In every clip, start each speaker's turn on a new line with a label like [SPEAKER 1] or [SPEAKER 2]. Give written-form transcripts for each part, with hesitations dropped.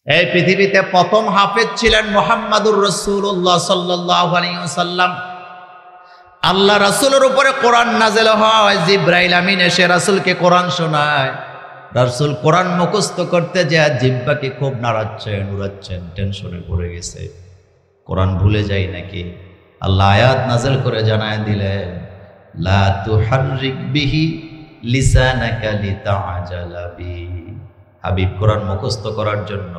[SPEAKER 1] এই পৃথিবীতে প্রথম হাফেজ ছিলেন মুহাম্মাদুর রাসূলুল্লাহ সাল্লাল্লাহু আলাইহি ওয়াসাল্লাম। আল্লাহ রাসূলের উপরে কোরআন নাযিল হয়, জিবরাইল আমিন এসে রাসূলকে কোরআন শোনায়। রাসূল কোরআন মুখস্থ করতে যায় জিহ্বাকে খুব নাড়াচ্ছেন, উড়াচ্ছেন, টেনশনে পড়ে গেছে, কোরআন ভুলে যায় নাকি। আল্লাহ আয়াত নাযিল করে জানায় দিলেন, লা তুহাররিক বিহি লিসানাকা লিতাআজালা বিহি। হাবিব, কোরআন মুখস্থ করার জন্য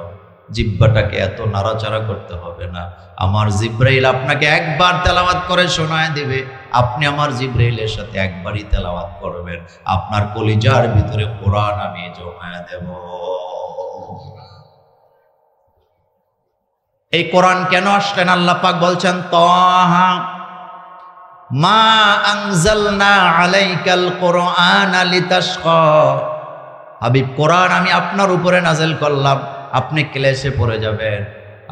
[SPEAKER 1] জিহ্বাটাকে এত নাড়াচাড়া করতে হবে না। আমার জিবরাইল আপনাকে একবার তেলাওয়াত করে শোনায় দিবে, আপনি আমার জিবরাইলের সাথে একবারই তেলাওয়াত করবেন, আপনার কলিজার ভিতরে কোরআন আমি জমায়া দেব। এই কোরআন কেন আসলেন? আল্লাহ পাক বলছেন, তাহা মা আনজালনা আলাইকাল কুরআনা লিতাশকা। হাবিব, কোরআন আমি আপনার উপরে নাযিল করলাম, আপনি ক্লেশে পড়ে যাবেন,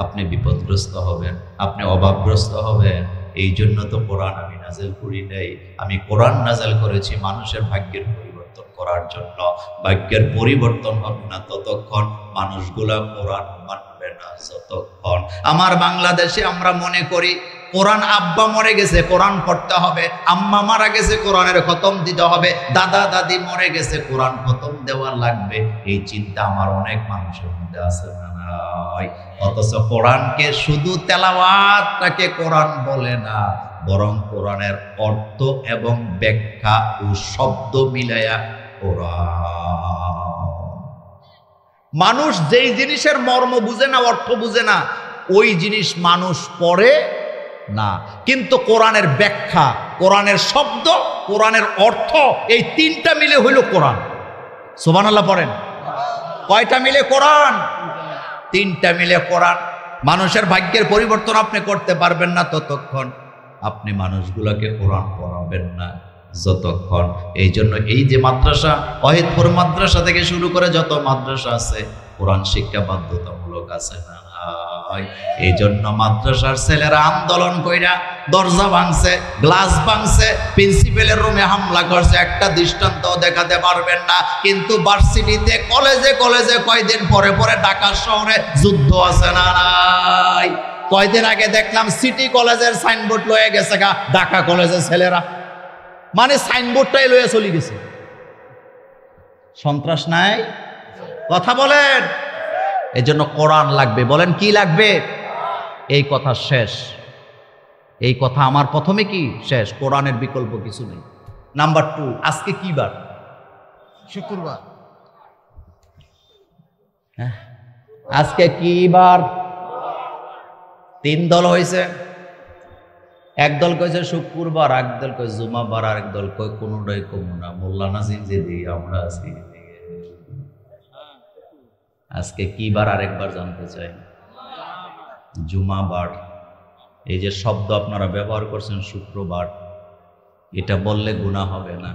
[SPEAKER 1] আপনি বিপদগ্রস্ত হবেন, আপনি অভাবগ্রস্ত হবেন। এই জন্য তো কোরআন আমি নাযিল করি নাই। আমি কোরআন নাযিল করেছি মানুষের ভাগ্যের পরিবর্তন করার জন্য। ভাগ্যের পরিবর্তন হবে না ততক্ষণ, মানুষগুলা কোরআন মানবে না যতক্ষণ। আমার বাংলাদেশে আমরা মনে করি কোরআন আব্বা মরে গেছে, কোরআন পড়তে হবে, আম্মা মারা গেছে, কোরআনের খতম দিতে হবে, দাদা দাদি মরে গেছে, কোরআন খতম দেওয়া লাগবে। এই চিন্তা আমার অনেক মানুষের মধ্যে আছে না নাই? অথচ কোরআনকে শুধু তেলাওয়াতটাকে কোরআন বলে না, বরং কোরআনের অর্থ এবং ব্যাখ্যা ও শব্দ মিলায়া কোরআন। মানুষ যেই জিনিসের মর্ম বুঝে না, অর্থ বুঝে না, ওই জিনিস মানুষ পড়ে না। কিন্তু কোরআনের ব্যাখ্যা, কোরআনের শব্দ, কোরআনের অর্থ, এই তিনটা মিলে হইল কোরআন। সুবহানাল্লাহ পড়েন। কয়টা মিলে কোরআন? তিনটা মিলে কোরআন। মানুষের ভাগ্যের পরিবর্তন আপনি করতে পারবেন না ততক্ষণ, আপনি মানুষগুলোকে কোরআন পড়াবেন না যতক্ষণ। এই জন্য এই যে মাদ্রাসা, ওয়াহিদপুর মাদ্রাসা থেকে শুরু করে যত মাদ্রাসা আছে, কোরআন শিক্ষা বাধ্যতামূলক আছে না? এই জন্য মাদ্রাসার ছেলেরা আন্দোলন কইরা দরজা ভাঙছে, গ্লাস ভাঙছে, প্রিন্সিপালের রুমে হামলা করছে, একটা দৃষ্টান্ত দেখাতে পারবেন না। কিন্তু ভার্সিটিতে, কলেজে কলেজে কয়দিন পরে পরে ঢাকা শহরে যুদ্ধ আছে না নাই? কয়দিন আগে দেখলাম সিটি কলেজের সাইনবোর্ড লয়ে গেছে গা ঢাকা কলেজের ছেলেরা, মানে সাইনবোর্ডটাই লয়ে চলে গেছে। সন্ত্রাস নাই? কথা বলেন। এই জন্য কোরআন লাগবে। বলেন কি লাগবে? এই কথা শেষ, এই কথা আমার প্রথমে কি শেষ, কোরআনের বিকল্প কিছু নেই। নাম্বার 2, আজকে কি বার?
[SPEAKER 2] শুক্রবার।
[SPEAKER 1] আজকে কি বার? 3 দল হয়েছে। এক দল কইছে শুক্রবার, এক দল কই জুমাবার, আর এক দল কই কোনটাই কম না। মোল্লা নাজিম যেদিকে আমরা আছি। আজকে কি বার আরেকবার জানতে চাই? জুমাবার। এই যে শব্দ আপনারা ব্যবহার করছেন শুক্রবার, এটা বললে গুনাহ হবে না,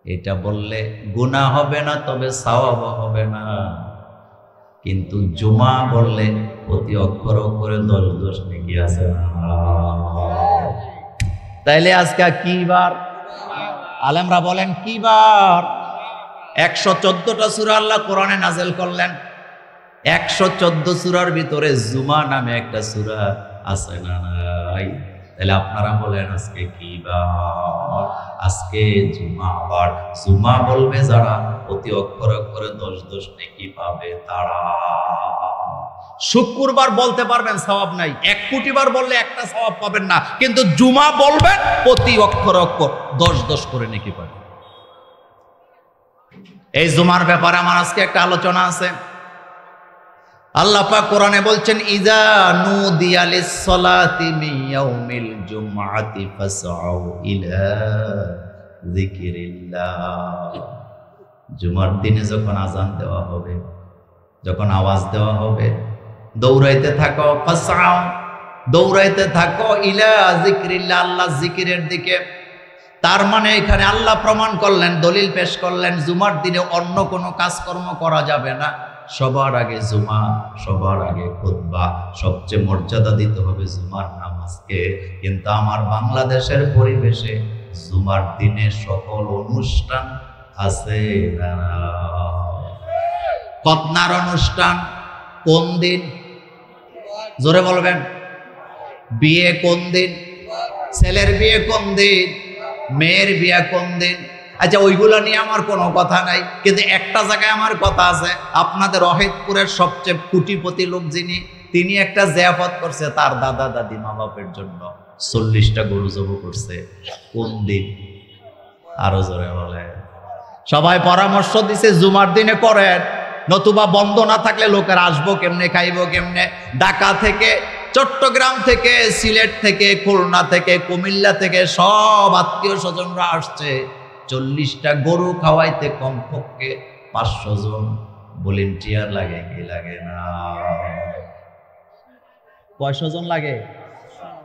[SPEAKER 1] এটা বললে গুনাহ হবে না, তবে সওয়াব হবে না। কিন্তু জুমা বললে প্রতি অক্ষর অক্ষরে 10 নেকি আছে না? তাইলে আজকে কি বার? আলেমরা বলেন কি বার? 114টা সূরা আল্লাহ কোরআনে নাযিল করলেন। 114 সূরার ভিতরে জুমা নামে একটা সূরা আছে না নাই? তাহলে আপনারা বলেন আজকে কি বার? আজকে জুমাবার। জুমা বলবে যারা, প্রতি অক্ষর অক্ষরে 10 নেকি পাবে তারা। শুক্রবার বলতে পারবেন, সওয়াব নাই। 1 কোটি বার বললে একটা সওয়াব পাবেন না, কিন্তু জুমা বলবেন, প্রতি অক্ষর অক্ষর 10 করে নেকি পাবেন। এই জুমার ব্যাপারে আমার আজকে একটা আলোচনা আছে। আল্লাহ পাক কোরআনে বলছেন, ইযা নুদিয়া লিস-সালাতি মিন ইয়াউমিল জুমআতি ফাসআউ ইলা যিকরিল্লাহ। জুমার দিনে যখন আযান দেওয়া হবে, যখন আওয়াজ দেওয়া হবে, দৌড়াইতে থাকো, ফাসআউ, দৌড়াইতে থাকো, ইলা যিকরিল্লাহ, আল্লাহ জিকিরের দিকে। তার মানে এখানে আল্লাহ প্রমাণ করলেন, দলিল পেশ করলেন, জুমার দিনে অন্য কোনো কাজকর্ম করা যাবে না। সবার আগে জুমা, সবার আগে খুতবা, সবচেয়ে মর্যাদা দিতে হবে জুমার নামাজকে। কিন্তু আমার বাংলাদেশের পরিবেশে জুমার দিনে সকল অনুষ্ঠান আছে না? খতনার অনুষ্ঠান, কোন দিন? জোরে বলবেন। বিয়ে কোন দিন? ছেলের বিয়ে কোন দিন? মেয়ের বিয়ে কোন দিন? আচ্ছা, ওইগুলো নিয়ে আমার কোনো কথা নাই, কিন্তু একটা জায়গায় আমার কথা আছে। আপনাদের অহেদপুরের সবচেয়ে কোটিপতি লোক যিনি, তিনি একটা জিয়াফত করছে তার দাদা দাদি মা বাপের জন্য, 40টা গরু জবাই করছে। কোন দিন? আরো জোরে বলে। সবাই পরামর্শ দিছে জুমার দিনে করেন, নতুবা বন্ধ না থাকলে লোকের আসবো কেমনে, খাইবো কেমনে। ঢাকা থেকে, চট্টগ্রাম থেকে, সিলেট থেকে, খুলনা থেকে, কুমিল্লা থেকে সব আত্মীয় স্বজনরা আসছে। 40টা গরু খাওয়াইতে কমপক্ষে 500 জন ভলেন্টিয়ার লাগে কি লাগে না? কয়শো জন লাগে?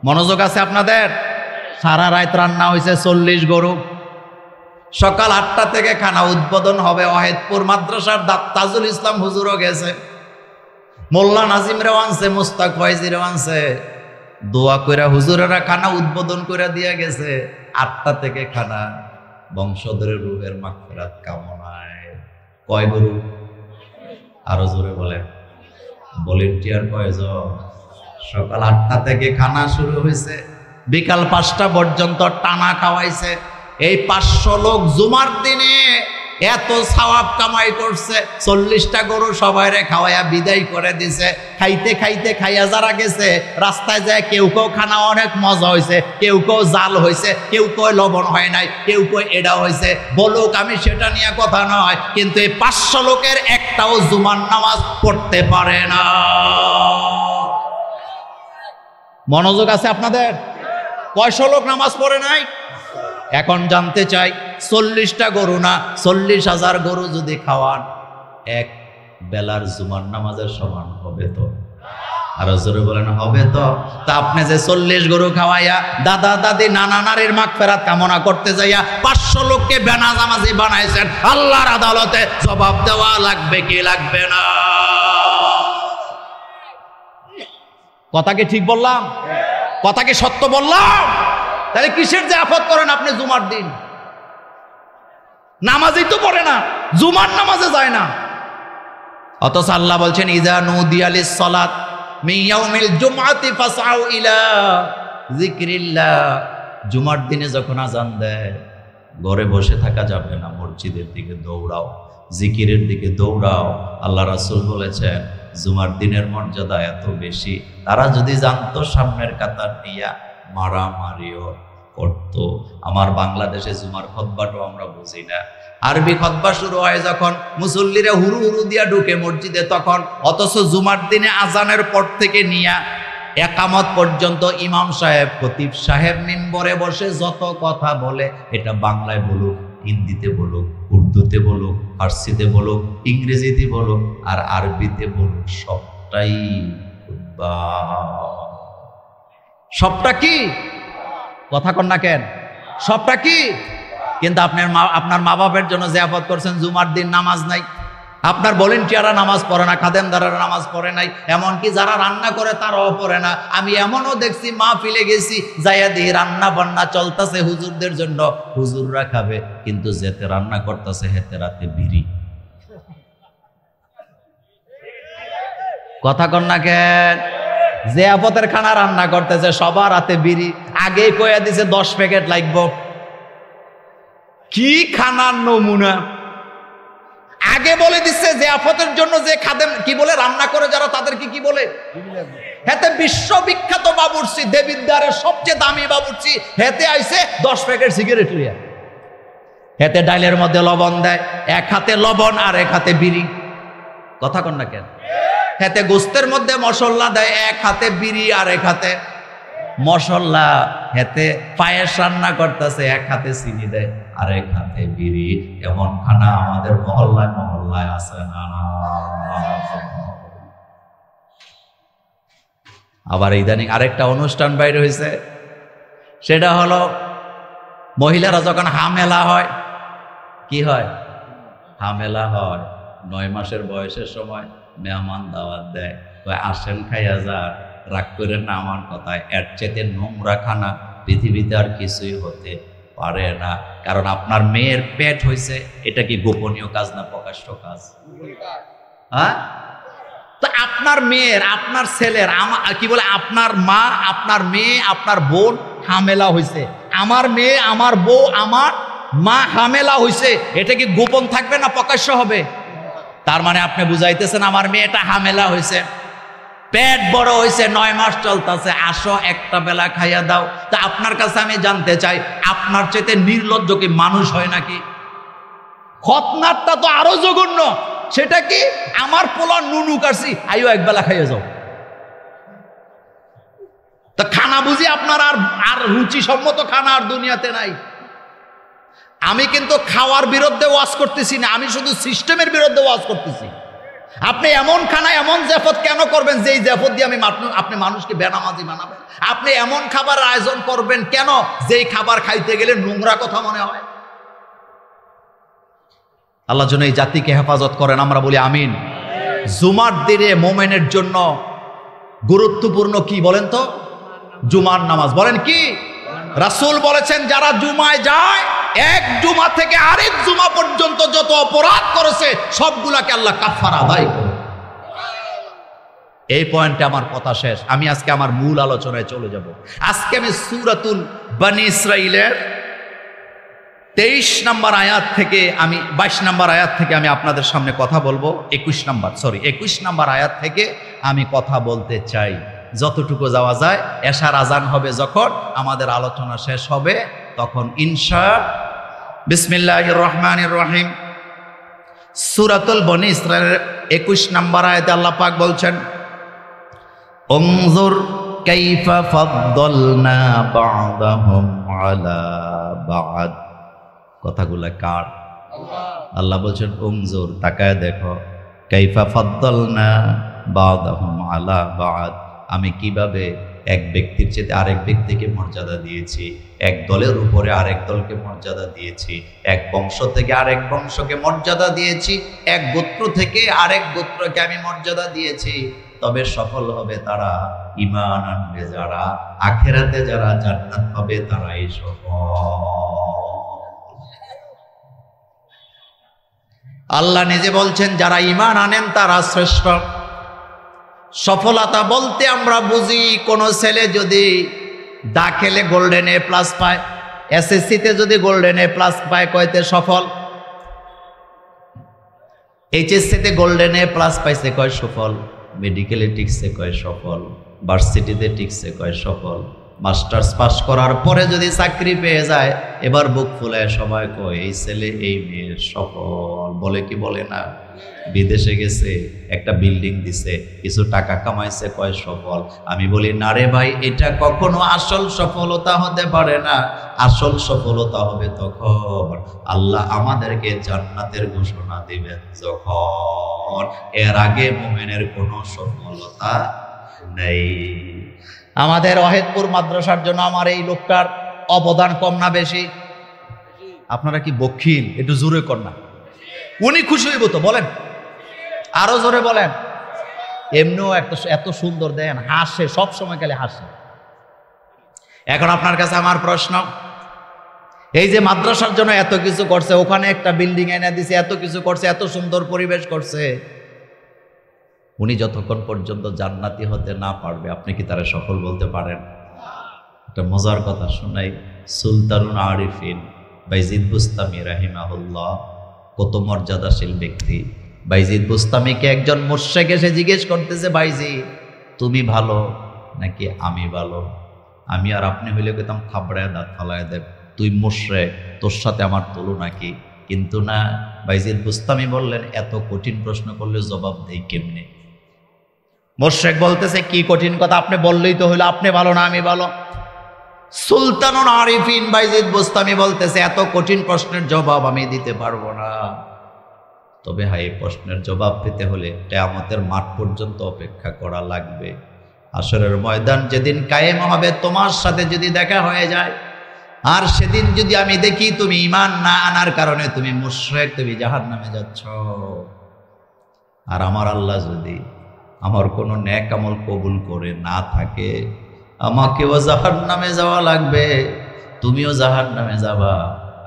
[SPEAKER 1] মনোযোগ আছে আপনাদের? সারা রাত রান্না হয়েছে 40 গরু। সকাল 8টা থেকে খানা উদ্বোধন হবে। অহেদপুর মাদ্রাসার তাজুল ইসলাম হুজুরও গেছে, মোল্লা নাজিমরাও আনছে, মুস্তাক ফয়জিরাও আনছে। দোয়া কইরা হুজুরেরা খানা উদ্বোধন করে দিয়ে গেছে। 8টা থেকে খানা, বংশধরের রূহের মাগফিরাত কামনায়। কয় গরু? আরো জোরে বলেন। ভলেন্টিয়ার কয়জন? সকাল 8টা থেকে খানা শুরু হয়েছে, বিকাল 5টা পর্যন্ত টানা খাওয়াইছে। এই 500 লোক জুমার দিনে এত সওয়াব কামাই করছে। 40টা গরু সবাইরে খাওয়াইয়া বিদায় করে দিছে। খাইতে খাইতে খাইয়া যারা গেছে, রাস্তায় যায় কেউ কেউ খানা অনেক মজা হয়েছে, কেউ কেউ জাল হয়েছে, কেউ কেউ লবণ হয় নাই, কেউ কেউ এডা হয়েছে। বলুক, আমি সেটা নিয়ে কথা নয়, কিন্তু এই 500 লোকের একটাও জুমার নামাজ পড়তে পারে না। মনোযোগ আছে আপনাদের? কয়শো লোক নামাজ পড়ে নাই? এখন জানতে চাই, 40টা গরু না 40,000 গরু যদি খাওয়ান, এক বেলার জুমার নামাজের সমান হবে তো? আরো জোরে বলেন, হবে তো? তা আপনি যে 40 গরু খাওয়াইয়া দাদা দাদি নানা নারীর মাগফিরাত কামনা করতে যাইয়া 500 লোককে বেনামাজি বানাইছেন, আল্লাহর আদালতে জবাব দেওয়া লাগবে কি লাগবে না? কথা কি ঠিক বললাম? কথা কি সত্য বললাম? তাহলে কিসের যে আফত করেন আপনি জুমার দিন? নামাজই তো পড়ে না, জুমার নামাজে যায় না। অথচ আল্লাহ বলছেন, ইজা নুদিয়া লিস-সালাত মিন ইয়াউমিল জুমআতি ফাসআউ ইলা যিকরিল্লাহ। জুমার দিনে যখন আজান দেয়, ঘরে বসে থাকা যাবে না, মসজিদের দিকে দৌড়াও, জিকিরের দিকে দৌড়াও। আল্লাহ রাসূল বলেছেন, জুমার দিনের মর্যাদা এত বেশি, তারা যদি জানতো সামনের কাতার নিয়া মারামারিও করতো। আমার বাংলাদেশে জুমার খুতবাটাও আমরা বুঝি না। আরবি খুতবা শুরু হয় যখন, মুসল্লিরা হুরু হুরু দিয়া ঢুকে মসজিদে তখন। অথচ জুমার দিনে আজানের পর থেকে নিয়া একামত পর্যন্ত ইমাম সাহেব, খতিব সাহেব মিম্বরে বসে যত কথা বলে, এটা বাংলায় বলুক, হিন্দিতে বলুক, উর্দুতে বলুক, ফার্সিতে বলুক, ইংরেজিতে বলুক আর আরবিতে বলুক, সবটাই খুতবা। সবটা কি? কথা কন না কেন? সবটা কি? কিন্তু আপনার মা বাপের জন্য জিয়াফত করছেন, জুমার দিন নামাজ নাই। আপনার ভলেন্টিয়াররা নামাজ পড়ে না, খাদেমদাররা নামাজ পড়ে নাই, এমনকি যারা রান্না করে তারাও পড়ে না। আমি এমনও দেখছি, মাহফিলে গেছি, যাইয়া দিই রান্না বান্না চলতেছে হুজুরদের জন্য, হুজুররা খাবে, কিন্তু যেতে রান্না করতেছে হেতে রাতে বিড়ি। কথা কন না কেন? জিয়াফতের খানা রান্না করতেছে, সবার রাতে বিড়ি। আগে কইয়া দিছে 10 প্যাকেট লাগবো। কি খানার নমুনা! আগে বলে দিচ্ছে জিয়াফতের জন্য যে খাদেম কি বলে রান্না করে যারা, তাদেরকে কি বলে? হেতে বিশ্ববিখ্যাত বাবুর্চি, দেবিদ্বারের সবচেয়ে দামি বাবুর্চি, হেতে আইছে 10 প্যাকেট সিগারেট লইয়া। হেতে ডাইলের মধ্যে লবণ দেয়, এক হাতে লবণ আর এক হাতে বিড়ি। কথা কন না কেন? হেতে গোস্তের মধ্যে মশলা দেয়, এক হাতে বিড়ি আর এক হাতে মশলা। হেতে পায়েস রান্না করতেছে, এক হাতে চিনি দেয় আর এক হাতে বিড়ি। এমন খানা আমাদের মহল্লায় মহল্লায় আছে না? আবার ইদানিং আরেকটা অনুষ্ঠান বাইরে হয়েছে, সেটা হলো মহিলারা যখন হামেলা হয়, কি হয়? হামেলা হয়, 9 মাসের বয়সের সময় মেহমান দাওয়াত দেয়, আসেন খাইয়া যান, রাগ করে না আমার কথায়। এর চেয়ে নোংরা খানা পৃথিবীতে আর কিছুই হতে পারে না। কারণ আপনার মেয়ের পেট হয়েছে, এটা কি গোপনীয় কাজ না প্রকাশ্য কাজ? হ্যাঁ? তো আপনার আপনার মেয়ের, আপনার ছেলের, কি বলে, আপনার মা, আপনার মেয়ে, আপনার বোন হামেলা হয়েছে, আমার মেয়ে, আমার বউ, আমার মা হামেলা হয়েছে, এটা কি গোপন থাকবে না প্রকাশ্য হবে? তার মানে আপনি বুঝাইতেছেন আমার মেয়েটা হামেলা হয়েছে, পেট বড় হয়েছে, 9 মাস চলতেছে, আসো একটা বেলা খাইয়া দাও। তা আপনার কাছে আমি জানতে চাই, আপনার চেয়ে নির্লজ্জ কি মানুষ হয় নাকি? খতনারটা তো আরো জঘন্য। সেটা কি, আমার পোলা নুনু কাটছি, আইও এক বেলা খাইয়া যাও। তা খানা বুঝি আপনার আর রুচি সম্মত খানা আর দুনিয়াতে নাই। আমি কিন্তু খাওয়ার বিরুদ্ধে ওয়াজ করতেছি না, আমি শুধু সিস্টেমের বিরুদ্ধে ওয়াজ করতেছি। আপনি এমন খানা, এমন জাফত কেন করবেন যেই জাফত দিয়ে আপনি মানুষকে বেনামাজি বানাবেন? আপনি এমন খাবার আয়োজন করবেন কেন যেই খাবার খাইতে গেলে নোংরা কথা মনে হয়? আল্লাহ যেন এই জাতিকে হেফাজত করেন, আমরা বলি আমিন। জুমার দিনে মোমেনের জন্য গুরুত্বপূর্ণ কি বলেন তো? জুমার নামাজ। বলেন কি? রাসূল বলেছেন যারা জুমায় যায়, এক জুমা থেকে আরেক জুমা পর্যন্ত যত অপরাধ করেছে সবগুলাকে আল্লাহ কাফারা আদায় করে। এই পয়েন্টে আমার কথা শেষ। আমি আজকে আমার মূল আলোচনায় চলে যাব। আজকে আমি সূরাতুল বনী ইসরাঈলের 23 নম্বর আয়াত থেকে, আমি 22 নম্বর আয়াত থেকে আমি আপনাদের সামনে কথা বলবো। 21 নম্বর আয়াত থেকে আমি কথা বলতে চাই, যতটুকু যাওয়া যায়। এশার আজান হবে যখন, আমাদের আলোচনা শেষ হবে তখন বিসমিল্লাহির রহমানির রহিম। সূরাতুল বনী ইসরাঈলের 21 নম্বর আয়াতে আল্লাহ পাক বলছেন, উনজুর কাইফা ফাদ্দালনা বা'দাহুম আলা বা'দ। কথাগুলা কার? আল্লাহ বলছেন উনজুর, তাকায় দেখো, কাইফা ফাদ্দালনা বা'দাহুম আলা বা'দ, আমি কিভাবে এক ব্যক্তির চেয়ে আরেক ব্যক্তিকে মর্যাদা দিয়েছি, এক দলের উপরে আরেক দলকে মর্যাদা দিয়েছি, এক বংশ থেকে আরেক বংশকে মর্যাদা দিয়েছি, এক গোত্র থেকে আরেক গোত্রকে আমি মর্যাদা দিয়েছি। তবে সফল হবে তারা, ঈমান আনবে যারা, আখিরাতে যারা জান্নাত পাবে তারাই সফল। আল্লাহ নিজে বলছেন যারা ঈমান আনেন তারা শ্রেষ্ঠ। সফলতা বলতে আমরা বুঝি কোন ছেলে যদি দাখিলে গোল্ডেন এ প্লাস পায়, এসএসসিতে যদি গোল্ডেন এ প্লাস পায়, কয়তে সফল? এইচএসসিতে গোল্ডেন এ প্লাস পাইছে, কয় সফল? মেডিকেলে টিকছে, কয় সফল? ভার্সিটিতে টিকছে, কয় সফল? মাস্টার্স পাস করার পরে যদি চাকরি পেয়ে যায়, এবার বুক ফুলায় সবাই কয় এই ছেলে এই মেয়ের সফল। বলে কি বলে না? বিদেশে গেছে, একটা বিল্ডিং দিছে, কিছু টাকা কামাইছে, কয় সফল। আমি বলি না রে ভাই, এটা কখনো আসল সফলতা হতে পারে না। আসল সফলতা হবে তখন আল্লাহ আমাদেরকে জান্নাতের ঘোষণা দিবেন যখন। এর আগে মুমিনের কোনো সফলতা নেই। আমাদের ওয়াহিদপুর মাদ্রাসার জন্য আমার এই লোকটার অবদান কম না বেশি? আপনারা কি বখিল? একটু জোরে কর না। উনি খুশি হইব তো? বলেন, আরো জোরে বলেন। এমনিও এত সুন্দর দেন, হাসে, সব সময় গেলে হাসে। এখন আপনার কাছে আমার প্রশ্ন, এই যে মাদ্রাসার জন্য এত কিছু করছে, ওখানে একটা বিল্ডিং এনে দিছে, এত কিছু করছে, এত সুন্দর পরিবেশ করছে, উনি যতক্ষণ পর্যন্ত জান্নাতি হতে না পারবে, আপনি কি তারা সফল বলতে পারেন? একটা মজার কথা শোনাই। সুলতানুল আরিফিন বাইজিদ বুস্তামি রাহিমাহুল্লাহ, কত মর্যাদাশীল ব্যক্তি। বাইজিদ বুস্তামিকে একজন মুশরিক এসে জিজ্ঞেস করতেছে, বাইজিদ তুমি ভালো নাকি আমি ভালো? আমি আর আপনি হইলে কইতাম থাবড়ায় দাঁত ফালায় দেব, তুই মুশরিক, তোর সাথে আমার তুলনা কি? কিন্তু না, বাইজিদ বুস্তামি বললেন এত কঠিন প্রশ্ন করলে জবাব দেই কেমনে? মুশরিক বলতেছে কি কঠিন কথা, আপনি বললেই তো হইলো, আপনি ভালো না আমি ভালো। সুলতানুল আরিফিন বাইজিদ বুস্তামি বলতেছে এত কঠিন প্রশ্নের জবাব আমি দিতে পারবো না। তবে হ্যাঁ, এই প্রশ্নের জবাব পেতে হলে কিয়ামতের মাঠ পর্যন্ত অপেক্ষা করা লাগবে। হাশরের ময়দান যেদিন কায়েম হবে, তোমার সাথে যদি দেখা হয়ে যায়, আর সেদিন যদি আমি দেখি তুমি ঈমান না আনার কারণে তুমি মুশরিক, তুমি জাহান্নামে যাচ্ছ, আর আমার আল্লাহ যদি আমার কোনো নেক আমল কবুল করে না থাকে, আমাকেও জাহান্নামে যাওয়া লাগবে, তুমিও জাহান্নামে যাবা,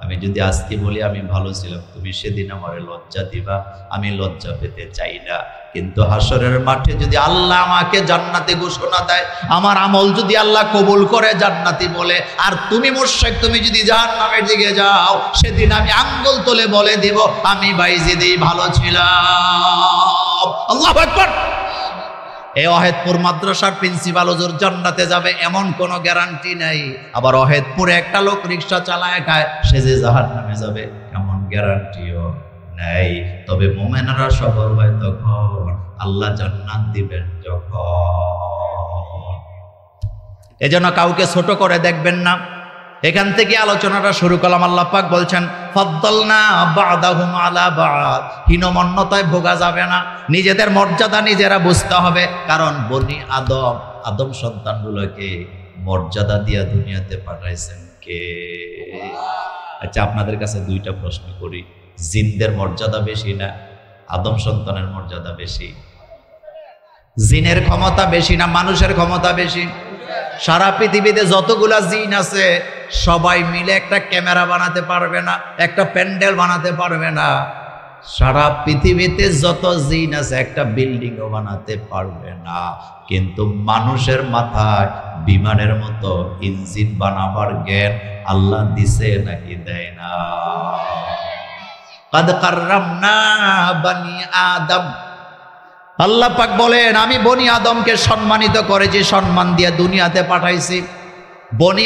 [SPEAKER 1] আমি যদি আজকে বলি আমি ভালো ছিলাম, তুমি সেদিন আমার লজ্জা দিবা, আমি লজ্জা পেতে চাই না। কিন্তু হাসরের মাঠে যদি আল্লাহ আমাকে জান্নাতে ঘোষণা দেয়, আমার আমল যদি আল্লাহ কবুল করে জান্নাতি বলে, আর তুমি মুশরিক, তুমি যদি জাহান্নামের দিকে যাও, সেদিন আমি আঙ্গুল তুলে বলে দিব আমি বাইজিদেই ভালো ছিলাম। আল্লাহু আকবার। এই অহেদপুর মাদ্রাসার প্রিন্সিপাল হুজুর জান্নাতে যাবে এমন কোনো গ্যারান্টি নাই। আবার অহেদপুরে একটা লোক রিক্সা চালায় খায়, সে যে জাহান্নামে যাবে এমন গ্যারান্টিও নাই। তবে মুমিনরা সফল হয় তখন, আল্লাহ জান্নাত দিবেন যখন। এজন্য কাউকে ছোট করে দেখবেন না। এখান থেকে আলোচনাটা শুরু করলাম। আল্লাহ পাক বলছেন ফাদ্দালনা বা'দাহুম আলা বা'দ। হীনমন্যতায় ভোগা যাবে না, নিজেদের মর্যাদা নিজেরা বুঝতে হবে। কারণ বনি আদম সন্তানগুলোকে মর্যাদা দিয়া দুনিয়াতে পাঠাইছেন কে? আচ্ছা, আপনাদের কাছে দুইটা প্রশ্ন করি, জিনদের মর্যাদা বেশি না আদম সন্তানের মর্যাদা বেশি? জিনের ক্ষমতা বেশি না মানুষের ক্ষমতা বেশি? সারা পৃথিবীতে যতগুলা জিন আছে সবাই মিলে একটা ক্যামেরা বানাতে পারবে না, একটা প্যান্ডেল বানাতে পারবে না। সারা পৃথিবীতে যত জিন আছে একটা বিল্ডিংও বানাতে পারবে না। কিন্তু মানুষের মাথায় বিমানের মতো ইঞ্জিন বানাবার জ্ঞান আল্লাহ দিছে নাকি দেয় না? কাদ কাররামনা বানি আদম। আল্লাহ পাক বলেন আমি বনি আদমকে সম্মানিত করেছি, সম্মান দিয়ে দুনিয়াতে পাঠাইছি। বনি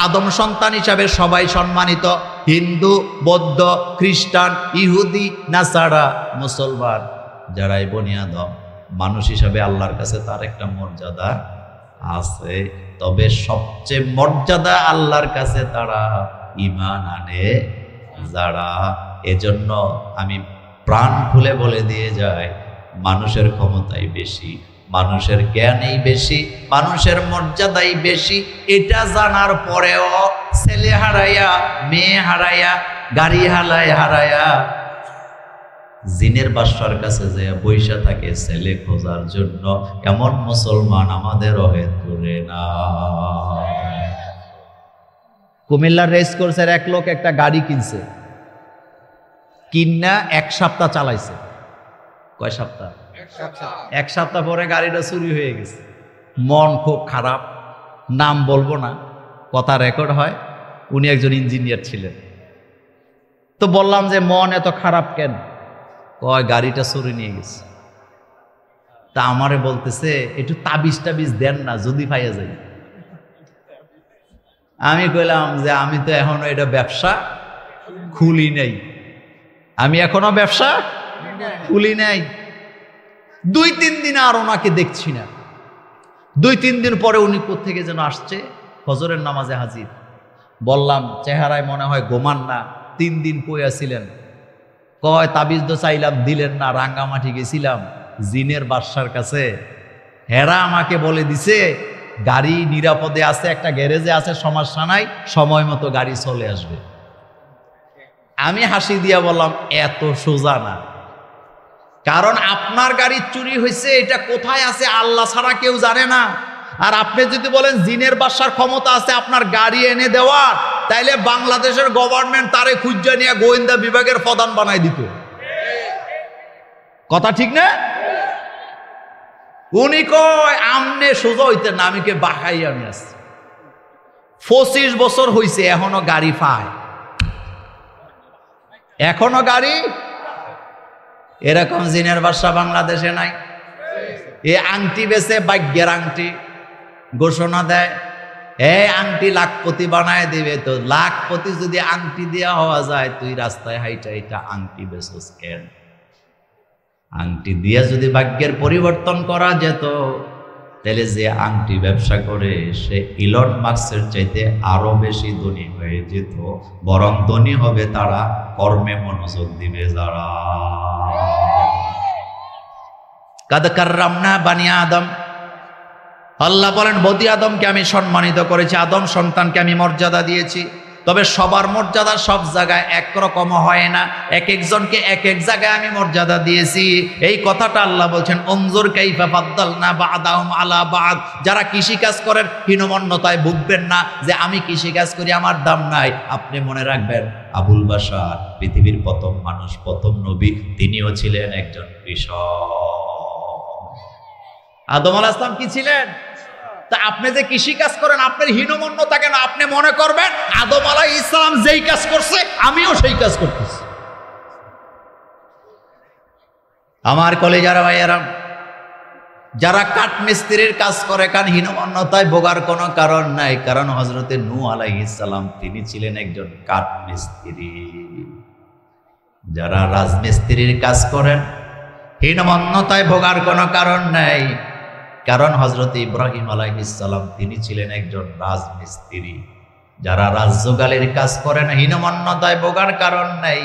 [SPEAKER 1] আদম সন্তান হিসাবে সবাই সম্মানিত। হিন্দু, বৌদ্ধ, খ্রিস্টান, ইহুদি, নাসারা, মুসলমান, যারাই বনি আদম, মানুষ হিসাবে আল্লাহর কাছে তার একটা মর্যাদা আছে। তবে সবচেয়ে মর্যাদা আল্লাহর কাছে তারা ঈমান আনে যারা। এজন্য আমি প্রাণ খুলে বলে দিয়ে যাই, মানুষের ক্ষমতাই বেশি, মানুষের জ্ঞানই বেশি, মানুষের মর্যাদাই বেশি। এটা জানার পরেও ছেলে হারাইয়া, মেয়ে হারাইয়া, গাড়ি হারাইয়া জিনের বাদশার কাছে যে বৈশা থাকে ছেলে খোঁজার জন্য, এমন মুসলমান আমাদের অহেতুরে না। কুমিল্লার রেস কোর্সের এক লোক একটা গাড়ি কিনছে, কিনা 1 সপ্তাহ চালাইছে। কয় সপ্তাহ? 1 সপ্তাহ পরে গাড়িটা চুরি হয়ে গেছে। মন খুব খারাপ, নাম বলবো না, কথা রেকর্ড হয়। উনি একজন ইঞ্জিনিয়ার ছিলেন। তো বললাম যে মন এত খারাপ কেন? কয় গাড়িটা চুরি নিয়ে গেছে। তা আমারে বলতেছে একটু তাবিজ দেন না, যদি পাইয়া যাই। আমি কইলাম যে আমি তো এখনো এটা ব্যবসা খুলি নাই, আমি এখনো ব্যবসা খুলি নাই। 2-3 দিন আর ওনাকে দেখছি না। 2-3 দিন পরে উনি কোত্থেকে যেন আসছে, ফজরের নামাজে হাজির। বললাম চেহারায় মনে হয় ঘুমান না, 3 দিন কইয়াছিলেন। কয় তাবিজ তো চাইলাম, দিলেন না, রাঙ্গামাটি গেছিলাম জিনের বাদশার কাছে, হেরা আমাকে বলে দিছে গাড়ি নিরাপদে আছে, একটা গ্যারেজে আছে, সমস্যা নাই, সময় মতো গাড়ি চলে আসবে। আমি হাসি দিয়া বললাম এত সোজা না, কারণ আপনার গাড়ি চুরি হয়েছে এটা কোথায় আছে আল্লাহ ছাড়া কেউ জানে না। আর আপনি যদি বলেন জিনের বাদশার ক্ষমতা আছে আপনার গাড়ি এনে দেওয়ার, তাইলে বাংলাদেশের গভর্নমেন্ট তারে খুঁজে নিয়ে গোয়েন্দা বিভাগের প্রধান বানাই দিত। কথা ঠিক না? উনি কয় আমনে সোজা হইতেন না, আমি কে বাহাই আমি আসছি। 25 বছর হইছে এখনো গাড়ি পায়, এখনো গাড়ি। এরকম জিনের বাদশা বাংলাদেশে নাই। এ আংটি বেচে, ভাগ্যের আংটি, ঘোষণা দেয় এই আংটি লাখপতি বানায় দিবে। তো লাখপতি যদি আংটি দেওয়া হওয়া যায়, তুই রাস্তায় হাইটা এটা আংটি বেচোস কেন? আংটি দিয়া যদি ভাগ্যের পরিবর্তন করা যেত, তাহলে যে আংটি ব্যবসা করে সে ইলন মাস্কের চাইতে আরো বেশি ধনী হয়ে যেত। বরং ধনী হবে তারা কর্মে মনোযোগ দিবে যারা। কাদ কাররামনা বানি আদম। আল্লাহ বলেন বনি আদমকে আমি সম্মানিত করেছি, আদম সন্তানকে আমি মর্যাদা দিয়েছি। তবে সবার মর্যাদা সব জায়গায় একরকম হয় না, এক একজনকে এক এক জায়গায় আমি মর্যাদা দিয়েছি। এই কথাটা আল্লাহ বলছেন, অনজুর কাইফা ফাদ্দালনা বা'দাহুম আলা বা'দ। যারা কৃষিকাজ করেন হীনমন্যতায় ভুগবেন না যে আমি কৃষিকাজ করি আমার দাম নাই। আপনি মনে রাখবেন, আবুল বাশার পৃথিবীর প্রথম মানুষ, প্রথম নবী, তিনিও ছিলেন একজন কৃষক। আদম আলাইহিস সালাম কি ছিলেন? তা আপনি যে কৃষি কাজ করেন আপনার হীনমন্যতা কেন? আপনি মনে করবেন আদম আলাইহিস সালাম যেই কাজ করছে আমিও সেই কাজ করতেছি। আমার কলেজার ভাইয়েরা, যারা কাঠ মিস্ত্রির কাজ করে কারণ হীনমন্যতায় ভোগার কোনো কারণ নাই, কারণ হযরতে নূহ আলাইহিস সালাম তিনি ছিলেন একজন কাঠ মিস্ত্রি। যারা রাজমিস্ত্রির কাজ করেন হীনমন্যতায় ভোগার কোনো কারণ নাই, কারণ হযরত ইব্রাহিম আলাইহিস সালাম তিনি ছিলেন একজন রাজমিস্ত্রি। যারা রাজযোগালীর কাজ করেন হীনমন্যতায় ভোগার কারণ নাই,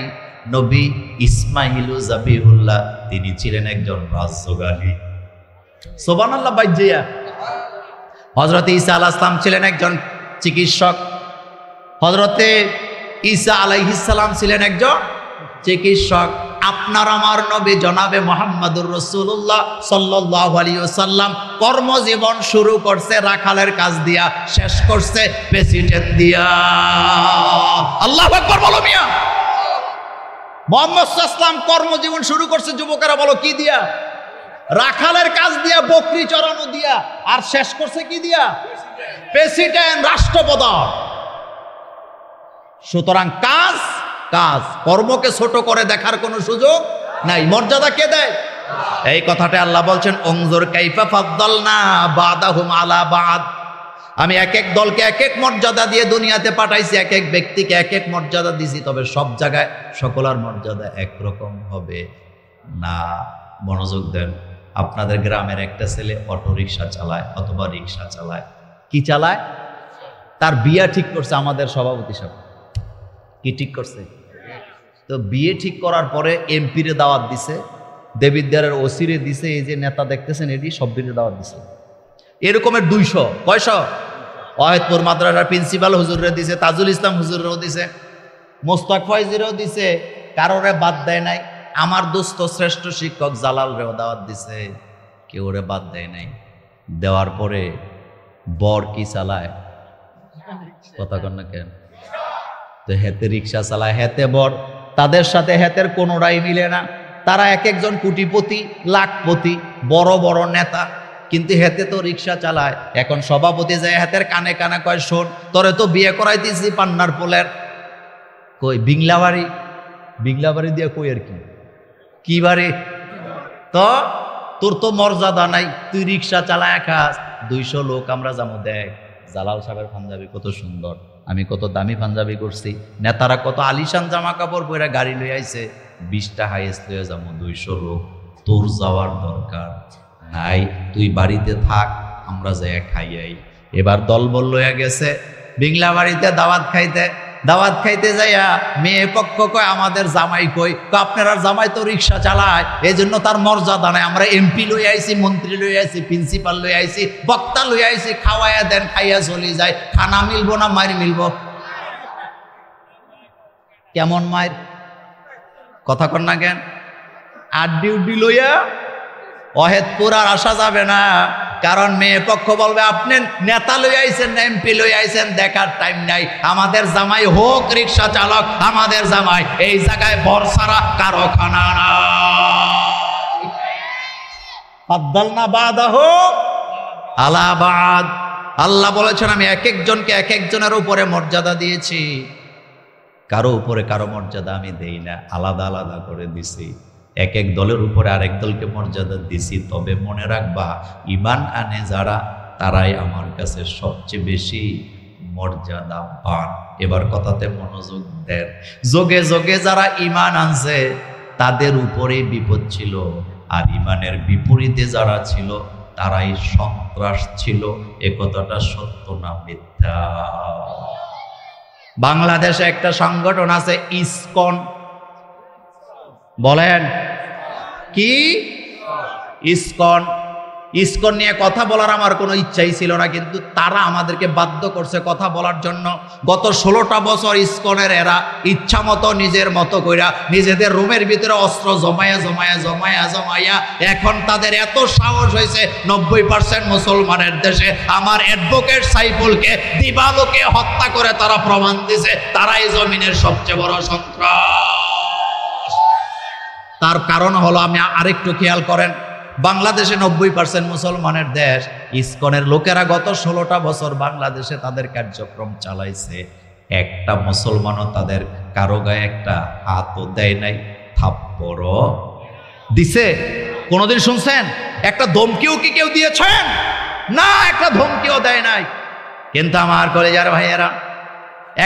[SPEAKER 1] নবী ইসমাঈল জাবিহুল্লাহ তিনি ছিলেন একজন রাজযোগালী। সুবহানাল্লাহ বাইজিয়া। হযরত ঈসা আলাইহিস সালাম ছিলেন একজন চিকিৎসক। হযরতে ঈসা আলাইহিস সালাম ছিলেন একজন চিকিৎসক। আপনার আমার নবী জনাবে মুহাম্মদুর রাসূলুল্লাহ সাল্লাল্লাহু আলাইহি ওয়াসাল্লাম কর্মজীবন শুরু করছে রাখালের কাজ দিয়া, শেষ করছে প্রেসিডেন্ট দিয়া। আল্লাহু আকবার বলো মিয়া। মুহাম্মদ সাল্লাল্লাহু আলাইহি ওয়াসাল্লাম কর্মজীবন শুরু করছে, যুবকেরা বলো কি দিয়া? রাখালের কাজ দিয়া, বকরি চড়ানো দিয়া। আর শেষ করছে কি দিয়া? প্রেসিডেন্ট, রাষ্ট্রপ্রধান। সুতরাং কাজ কাজ, কর্মকে ছোট করে দেখার কোনো সুযোগ নাই। মর্যাদা কে দেয়? এই কথাটা আল্লাহ বলছেন, অনজুর কাইফা ফাদ্দালনা বা'দাহুম আলা বা'দ। আমি এক এক দলকে এক এক মর্যাদা দিয়ে দুনিয়াতে পাঠাইছি, এক এক ব্যক্তিকে এক এক মর্যাদা দিছি, তবে সব জায়গায় সকলের মর্যাদা একরকম হবে না। মনোযোগ দেন। আপনাদের গ্রামের একটা ছেলে অটো রিক্সা চালায় অথবা রিক্সা চালায়, কি চালায়? তার বিয়া ঠিক করছে আমাদের সভাপতি সাহেব। কি ঠিক করছে? তো বিয়ে ঠিক করার পরে এমপিরে দাওয়াত দিছে, দেবিদ্বারের ওসিরে দিছে, এই যে নেতা দেখতেছেন এটি সব্বিরে দাওয়াত দিছে। এরকমের 200 কয়শো ওয়াহিদপুর মাদ্রাসার প্রিন্সিপাল হুজুরে দিছে, তাজুল ইসলাম হুজুরেও দিছে, মোস্তাক ফয়জিরেও দিছে, কারোরে বাদ দেয় নাই। আমার দোস্ত শ্রেষ্ঠ শিক্ষক জালাল রেও দাওয়াত দিছে, কেউ রে বাদ দেয় নাই। দেওয়ার পরে বর কি চালায়? কথা কন না কেন? তো হেতে রিক্সা চালায়, হেতে বর, তাদের সাথে হেতের কোনোটাই মিলে না। তারা এক একজন কোটিপতি, লাখপতি, বড় বড় নেতা, কিন্তু হেতে তো রিক্সা চালায়। এখন সভাপতি যায় হেতের কানে কানে কয়, শোন তোরে তো বিয়ে করাইতেছি পান্নার পোলের, কই বিংলাবাড়ি, বিংলাবাড়ি দিয়ে কই আর কি বাড়ি? তো তোর তো মর্যাদা নাই, তুই রিক্সা চালায় খাস। 200 লোক আমরা যাবো, দেখ জালাল সাহেবের পাঞ্জাবি কত সুন্দর, আমি কত দামি পাঞ্জাবি করছি, নেতারা কত আলিশান জামা কাপড় পরে গাড়ি লই আইছে, 20টা হাইয়েস্ট লয়ে যাবো, 200 লোক, তোর যাওয়ার দরকার নাই, তুই বাড়িতে থাক, আমরা যাই খাইয়াই। এবার দলবল লইয়া গেছে বিংলা বাড়িতে দাওয়াত খাইতে যাইয়া মেয়ে পক্ষ কয় আমাদের জামাই কই? আপনার জামাই তো রিক্সা চালায়, এই জন্য তার মর্যাদা নাই। আমরা এমপি লই আইছি, মন্ত্রী লই আইছি, প্রিন্সিপাল লই আইছি, বক্তা লই আইছি, খাওয়াইয়া দেন, খাইয়া চলি যায়। খানা মিলবো না মায়ের মিলবো? কেমন মায়ের? কথা কন না কেন? আর ডিউটি লইয়া অহেদপুর আর আসা যাবে না, কারণ মেয়ে পক্ষ বলবে আপনি নেতা লই আইছেন না এমপি লই আইছেন, দেখার টাইম নাই। আমাদের জামাই হোক রিক্সা চালক, আমাদের জামাই এই জায়গায় বর্ষারা কারো খানা নাই। ফাদ্দালনা বা'দাহু আলা বা'দ। আল্লাহ বলেছেন আমি এক একজনকে এক একজনের উপরে মর্যাদা দিয়েছি, কারো উপরে কারো মর্যাদা আমি দেই না, আলাদা আলাদা করে দিছি। এক এক দলের উপরে আরেক দলকে মর্যাদা দিছি। তবে মনে রাখবা, ঈমান আনে যারা, তারাই আমার কাছে সবচেয়ে বেশি মর্যাদা পান। এবার কথাতে মনোযোগ দেন। যোগে যোগে যারা ঈমান আনছে তাদের উপরে বিপদ ছিল, আর ঈমানের বিপরীতে যারা ছিল তারাই সন্ত্রাস ছিল। এ কথাটা সত্য না মিথ্যা? বাংলাদেশে একটা সংগঠন আছে ইসকন, বলেন কি? ইসকন। ইসকন নিয়ে কথা বলার আমার কোনো ইচ্ছাই ছিল না, কিন্তু তারা আমাদেরকে বাধ্য করছে কথা বলার জন্য। গত 16টা বছর ইসকনের এরা ইচ্ছা মতো নিজের মতো কইরা নিজেদের রুমের ভিতরে অস্ত্র জমায়া এখন তাদের এত সাহস হয়েছে 90% মুসলমানের দেশে আমার অ্যাডভোকেট সাইফুলকে দিবালোকে হত্যা করে তারা প্রমাণ দিছে তারাই জমিনের সবচেয়ে বড় সন্ত্রাস। তার কারণ হলো, আমি আরেকটু খেয়াল করেন, বাংলাদেশে 90% মুসলমানের দেশ, ইসকনের লোকেরা গত 16টা বছর বাংলাদেশে তাদের কার্যক্রম চালাইছে। একটা মুসলমানও তাদের কারো গায়ে একটা হাতও দেয় নাই, থাপ্পড়ও দিছে? কোনোদিন শুনছেন একটা ধমকিও কি কেউ দিয়েছেন? না, একটা ধমকিও দেয় নাই। কিন্তু আমার কলেজার ভাইয়েরা,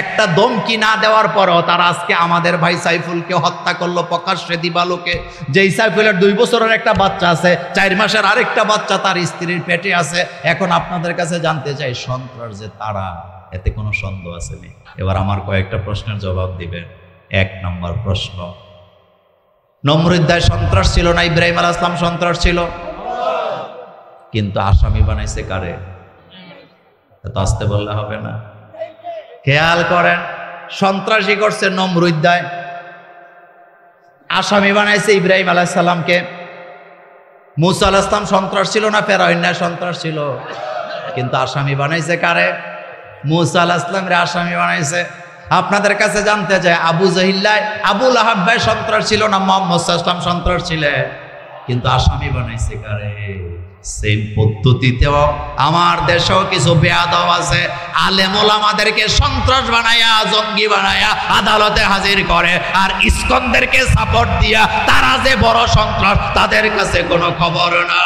[SPEAKER 1] একটা ধমকি না দেওয়ার পরও তারা আজকে আমাদের ভাই সাইফুলকে হত্যা করলো প্রকাশ্যে দিবালোকে। যেই সাইফুলের 2 বছরের একটা বাচ্চা আছে, 4 মাসের আরেকটা বাচ্চা তার স্ত্রীর পেটে আছে। এখন আপনাদের কাছে জানতে চাই, সন্ত্রাস যে তারা, এতে কোনো সন্দেহ আছে নি? এবার আমার কয়েকটা প্রশ্নের জবাব দিবেন। 1 নম্বর প্রশ্ন, নমরুদ্দায় সন্ত্রাস ছিল না? ইব্রাহিম আলাইহিস সালাম সন্ত্রাস ছিল, কিন্তু আসামি বানাইছে কারে? এত আসতে বললে হবে না। খেয়াল করেন, সন্ত্রাসী করছে নমরুদ্দায়, আসামি বানাইছে ইব্রাহিম আলাইহিস সালামকে। মুসা আলাইহিস সালাম সন্ত্রাস ছিল না? ফেরাউনের সন্ত্রাস ছিল, কিন্তু আসামি বানাইছে কারে? মুসা আলাইহিস সালামের আসামি বানাইছে। আপনাদের কাছে জানতে চাই, আবু জাহিল্লায় আবু লাহাব ভাই সন্ত্রাস ছিল না? মুহাম্মদ সাল্লাল্লাহু আলাইহি ওয়াসাল্লাম সন্ত্রাস ছিলেন, কিন্তু আসামি বানাইছে কারে? সেম পদ্ধতিতেও আমার দেশেও কিছু বেয়াদব আছে, আলেম ওলামাদেরকে সন্ত্রাস বানায়া, জঙ্গি বানায়া আদালতে হাজির করে, আর ইসকনদেরকে সাপোর্ট দিয়া তারা যে বড় সন্ত্রাস তাদের কাছে কোনো খবর না।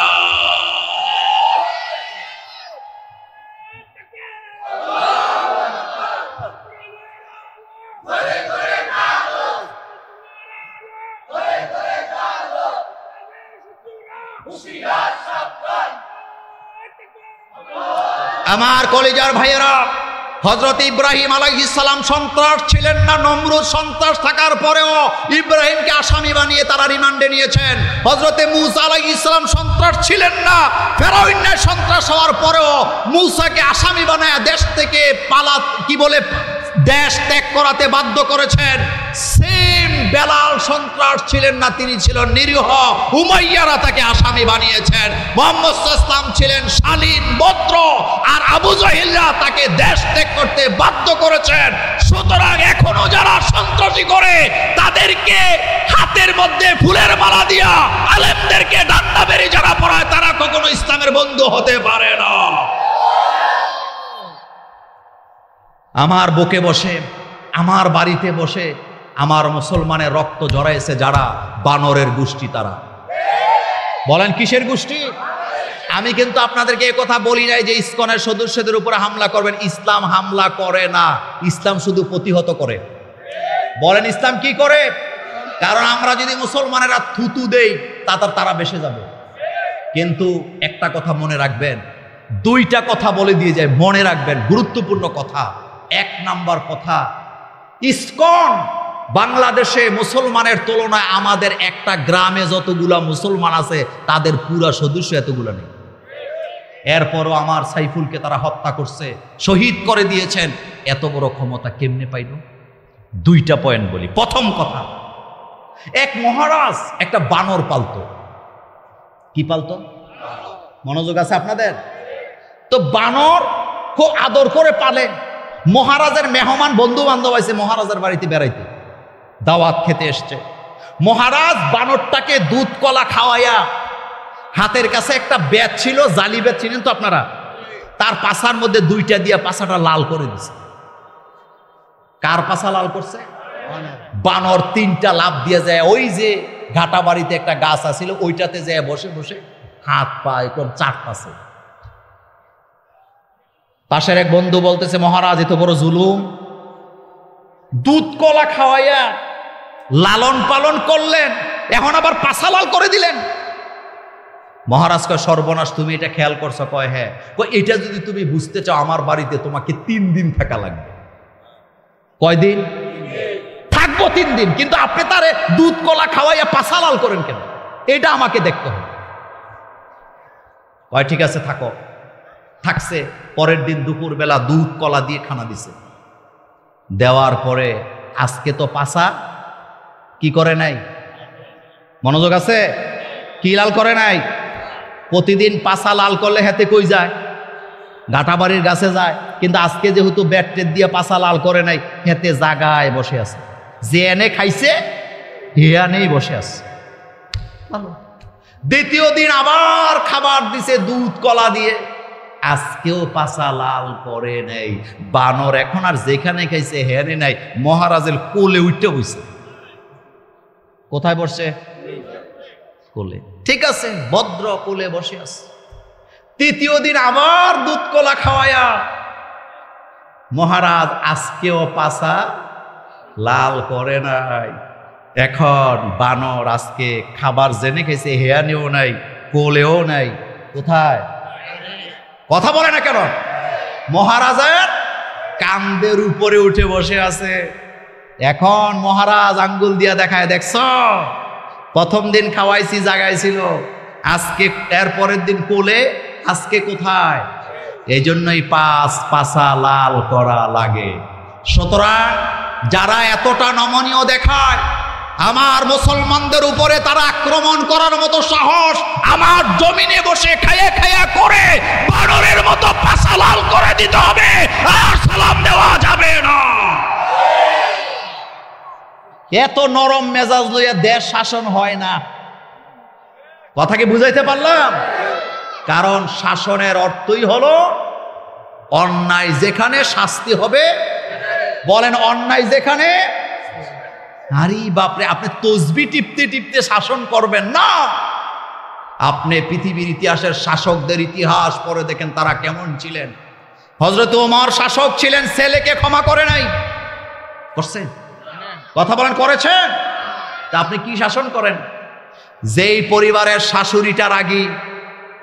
[SPEAKER 1] আমার কলিজার ভাইয়েরা, হযরত ইব্রাহিম আলাইহিস সালাম সন্ত্রাস ছিলেন না? নমরুদ সন্ত্রাস থাকার পরেও ইব্রাহিমকে আসামি বানিয়ে তারা রিমান্ডে নিয়েছেন। হযরত মুসা আলাইহিস সালাম সন্ত্রাস ছিলেন না? ফেরাউনের সন্ত্রাস হওয়ার পরেও মুসাকে আসামি বানায় দেশ থেকে দেশ ত্যাগ করাতে বাধ্য করেছেন। সেম বেলাল সন্ত্রাস ছিলেন না? তিনি ছিলেন নিরীহ, উমাইয়ারা তাকে আসামি বানিয়েছেন। মুহাম্মদ সাল্লাল্লাহু আলাইহি ওয়াসাল্লাম ছিলেন শালীন ভদ্র, আর আবু জাহিলরা তাকে দেশ ত্যাগ করতে বাধ্য করেছেন। সুতরাং এখনো যারা সন্ত্রাসী করে তাদেরকে হাতের মধ্যে ফুলের মালা দিয়া আলেমদেরকে ডান্ডা বেরি যারা পড়ায়, তারা কখনো ইসলামের বন্ধু হতে পারে না। আমার বুকে বসে, আমার বাড়িতে বসে আমার মুসলমানের রক্ত জড়াইছে যারা, বানরের গোষ্ঠী তারা। বলেন কিসের গোষ্ঠী? আমি কিন্তু আপনাদেরকে এই কথা বলি নাই যে ইসকনের সদস্যদের উপরে হামলা করবেন। ইসলাম হামলা করে না, ইসলাম শুধু প্রতিহত করে। বলেন ইসলাম কি করে? কারণ আমরা যদি মুসলমানেরা থুতু দেই তারা বেসে যাবে। কিন্তু একটা কথা মনে রাখবেন, 2টা কথা বলে দিয়ে যায়, মনে রাখবেন, গুরুত্বপূর্ণ কথা। 1 নাম্বার কথা, ইসকন বাংলাদেশে মুসলমানের তুলনায় আমাদের একটা গ্রামে যতগুলা মুসলমান আছে তাদের পুরা সদস্য এতগুলা নেই। এরপরও আমার সাইফুলকে তারা হত্যা করছে, শহীদ করে দিয়েছেন। এত বড় ক্ষমতা কেমনে পাইল? 2টা পয়েন্ট বলি। প্রথম কথা, এক মহারাজ একটা বানর পালতো। কি পালতো? মনোযোগ আছে আপনাদের? তো বানর খুব আদর করে পালে। মহারাজের মেহমান বন্ধু বান্ধব আছে মহারাজের বাড়িতে বেড়াইতে, দাওয়াত খেতে এসছে। মহারাজ বানরটাকে দুধ কলা খাওয়াইয়া, হাতের কাছে একটা বেত ছিল, জালি বেত চিনেন তো আপনারা, তার পাছার মধ্যে 2টা দিয়া পাছাটা লাল করে দিছে। কার পাছা লাল করছে? বানর 3টা লাফ দিয়ে যায়, ওই যে ঘাটা বাড়িতে একটা গাছ আছিল ওইটাতে যায় বসে বসে হাত পা একদম চাটতাছে। পাশের এক বন্ধু বলতেছে, মহারাজ এত বড় জুলুম, দুধ কলা খাওয়াইয়া লালন পালন করলেন, এখন আবার পাছা লাল করে দিলেন। মহারাজ কয়, সর্বনাশ, তুমি এটা খেয়াল করছো? কয় হ্যাঁ। কয়, এটা যদি তুমি বুঝতে চাও আমার বাড়িতে তোমাকে 3 দিন থাকা লাগবে। কয়দিন থাকবো? 3 দিন। কিন্তু আপনি তারে দুধ কলা খাওয়াইয়া পাছা লাল করেন কেন? এটা আমাকে দেখতে হবে। কয় ঠিক আছে থাকো। থাকছে। পরের দিন দুপুরবেলা দুধ কলা দিয়ে খানা দিছে। দেওয়ার পরে আজকে তো পাছা কি করে নাই, মনোযোগ আছে, কি লাল করে নাই? প্রতিদিন পাছা লাল করলে হেতে কই যায়? ঘাটাবাড়ির গাছে যায়। কিন্তু আজকে যেহেতু ব্যাটের দিয়ে পাছা লাল করে নাই, হেতে জাগায় বসে আছে। যে এনে খাইছে হে আনেই বসে আছে। ভালো। দ্বিতীয় দিন আবার খাবার দিছে দুধ কলা দিয়ে, আজকেও পাছা লাল করে নেই। বানর এখন আর যেখানে খাইছে হেনে নাই, মহারাজের কোলে উঠতে বসে। কোথায় বসছে? কোলে। ঠিক আছে, ভদ্র কোলে বসে আছে। তৃতীয় দিন আবার দুধ কলা খাওয়ায়া মহারাজ আজকেও পাছা লাল করে নাই। এখন বানর আজকে খাবার জেনে খাইছে, হেয়ানেও নাই, কোলেও নাই। কোথায়? কথা বলে না কেন? মহারাজের কান্দের উপরে উঠে বসে আছে। এখন মহারাজ আঙ্গুল দিয়া দেখায়, দেখছ প্রথম দিন খাওয়াইছি জাগাইছিল, আজকে এর পরের দিন কোলে, আজকে কোথায়? এই জন্যই পাছা লাল করা লাগে। সুতরাং যারা এতটা নমনীয় দেখায়, আমার মুসলমানদের উপরে তারা আক্রমণ করার মতো সাহস আমার জমিনে বসে খায়া খায়া করে বানরের মতো পাছা লাল করে দিতে হবে, আর সালাম দেওয়া যাবে না। এত নরম মেজাজ লইয়া দেশ শাসন হয় না। কথা কি বুঝাইতে পারলাম? কারণ শাসনের অর্থই হলো অন্যায় যেখানে শাস্তি হবে। বলেন অন্যায় যেখানে। আরে বাপরে, আপনি তসবি টিপতে টিপতে শাসন করবেন না। আপনি পৃথিবীর ইতিহাসের শাসকদের ইতিহাস পড়ে দেখেন তারা কেমন ছিলেন। হযরত ওমর শাসক ছিলেন, ছেলেকে ক্ষমা করে নাই। করছেন? কথা বলেন করেছেন? তা আপনি কি শাসন করেন? যেই পরিবারের শাশুড়িটার আগে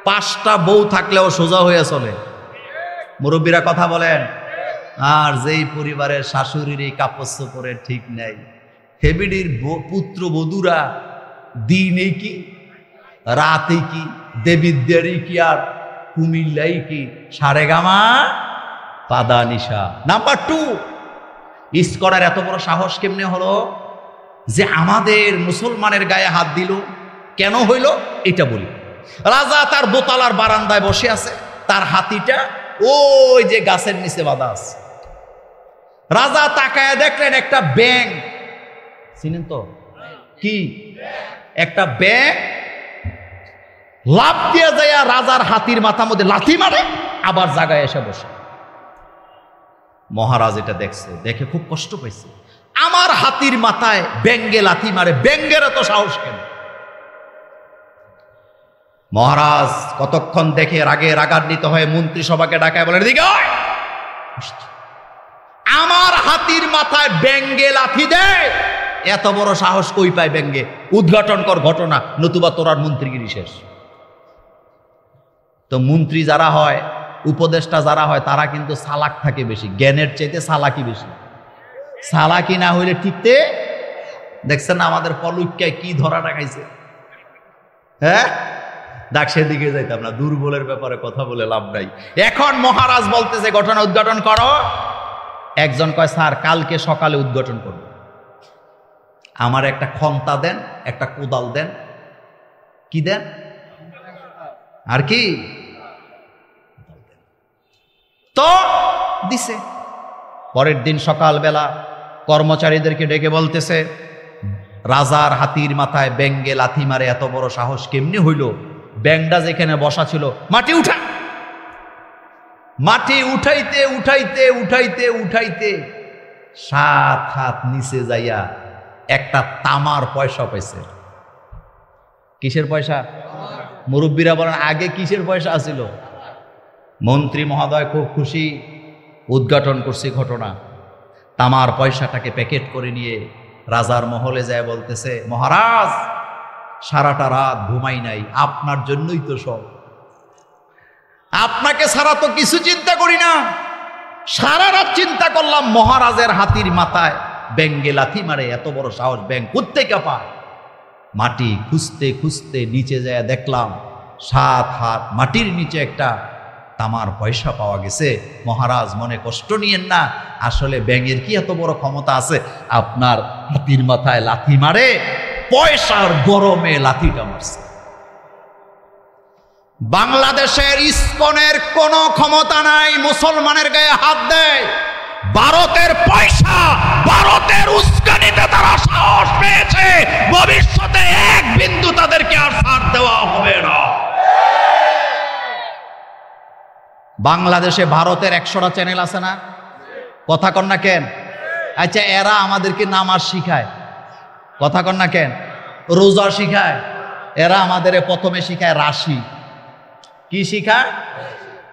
[SPEAKER 1] 5টা বউ থাকলেও সোজা হয়ে চলে। মুরব্বীরা কথা বলেন। আর যেই পরিবারের শাশুড়ির এই কাপড় চোপড়ের ঠিক নাই, হেবিডির পুত্র বধূরা দিনে কি রাতে কি, দেবিদ্যারি কি আর কুমিল্লাই কি, সারেগামা পাদানিশা। নাম্বার 2, ইস্কনের এত বড় সাহস কেমনে হলো যে আমাদের মুসলমানের গায়ে হাত দিল? কেন হইল এটা বলি। রাজা তার দোতলার বারান্দায় বসে আছে, তার হাতিটা ওই যে গাছের নিচে বাঁধা আছে। রাজা তাকায় দেখলেন একটা ব্যাঙ, চিনেন তো কি, একটা ব্যাঙ লাফ দিয়ে যায় রাজার হাতির মাথার মধ্যে লাথি মারে, আবার জায়গায় এসে বসে। মহারাজ এটা দেখছে, দেখে খুব কষ্ট পাইছে। আমার হাতির মাথায় ব্যাঙে লাথি মারে, ব্যাঙের এত সাহস কেন? মহারাজ কতক্ষণ দেখে রাগে রাগান্বিত হয়ে মন্ত্রিসভাকে ডাকায় বলেন, এদিকে আয়। আমার হাতির মাথায় ব্যাঙে লাথি দেয়, এত বড় সাহস কই পায় ব্যাঙে? উদ্ঘাটন কর ঘটনা, নতুবা তোর আর মন্ত্রীগিরি শেষ। তো মন্ত্রী যারা হয়, উপদেষ্টা যারা হয়, তারা কিন্তু চালাক থাকে বেশি, জ্ঞানের চাইতে চালাকি বেশি। চালাকি না হইলে টিকতে, দেখছেন না আমাদের পলুক্কায় কি ধরাটা খাইছে? হ্যাঁ, ডাক সেদিকে যাইতাম না, দুর্বলের ব্যাপারে কথা বলে লাভ নাই। এখন মহারাজ বলতেছে ঘটনা উদ্ঘাটন করো। একজন কয়, স্যার কালকে সকালে উদ্ঘাটন করব। আমার একটা খন্তা দেন, একটা কোদাল দেন। কি দেন? আর কি? তো দিছে। পরের দিন সকালবেলা কর্মচারীদেরকে ডেকে বলতেছে, রাজার হাতির মাথায় ব্যাঙে লাথি মারে এত বড় সাহস কেমনি হইল? ব্যাঙটা যেখানে বসা ছিল মাটি উঠা। মাটি উঠাইতে উঠাইতে উঠাইতে উঠাইতে 7 হাত নিচে যাইয়া একটা তামার পয়সা পাইছে। কিসের পয়সা? মুরব্বীরা বলেন আগে কিসের পয়সা আছিল? মন্ত্রী মহোদয় খুব খুশি, উদ্ঘাটন করছি ঘটনা। তামার পয়সাটাকে প্যাকেট করে নিয়ে রাজার মহলে যায় বলতেছে, মহারাজ সারাটা রাত ঘুমাই নাই, আপনার জন্যই তো সব। আপনাকে ছাড়া তো কিছু চিন্তা করি না, সারা রাত চিন্তা করলাম মহারাজের হাতির মাথায় ব্যাঙে লাথি মারে, এত বড় সাহস ব্যাঙ কোত্থেকে পায়? মাটি খুঁজতে খুঁজতে নিচে যায় দেখলাম 7 হাত মাটির নিচে একটা তামার পয়সা পাওয়া গেছে। মহারাজ মনে কষ্ট নিয়েন না, আসলে ব্যাঙের কি এত বড় ক্ষমতা আছে আপনার হাতির মাথায় লাথি মারে? পয়সার গরমে লাথিটা মারছে। বাংলাদেশের ইসকনের কোনো ক্ষমতা নাই মুসলমানের গায়ে হাত দেয়। ভারতের পয়সা, ভারতের উস্কানিতে তারা সাহস পেয়েছে, ভবিষ্যতে এক বিন্দু তাদেরকে আর ছাড় দেওয়া হবে না। বাংলাদেশে ভারতের 100টা চ্যানেল আছে না? কথা কন না কেন? আচ্ছা, এরা আমাদেরকে নামাজ শিখায়, কথা কন না কেন? রোজা শিখায়, এরা আমাদের প্রথমে শিখায় রাশি। কি শিখায়?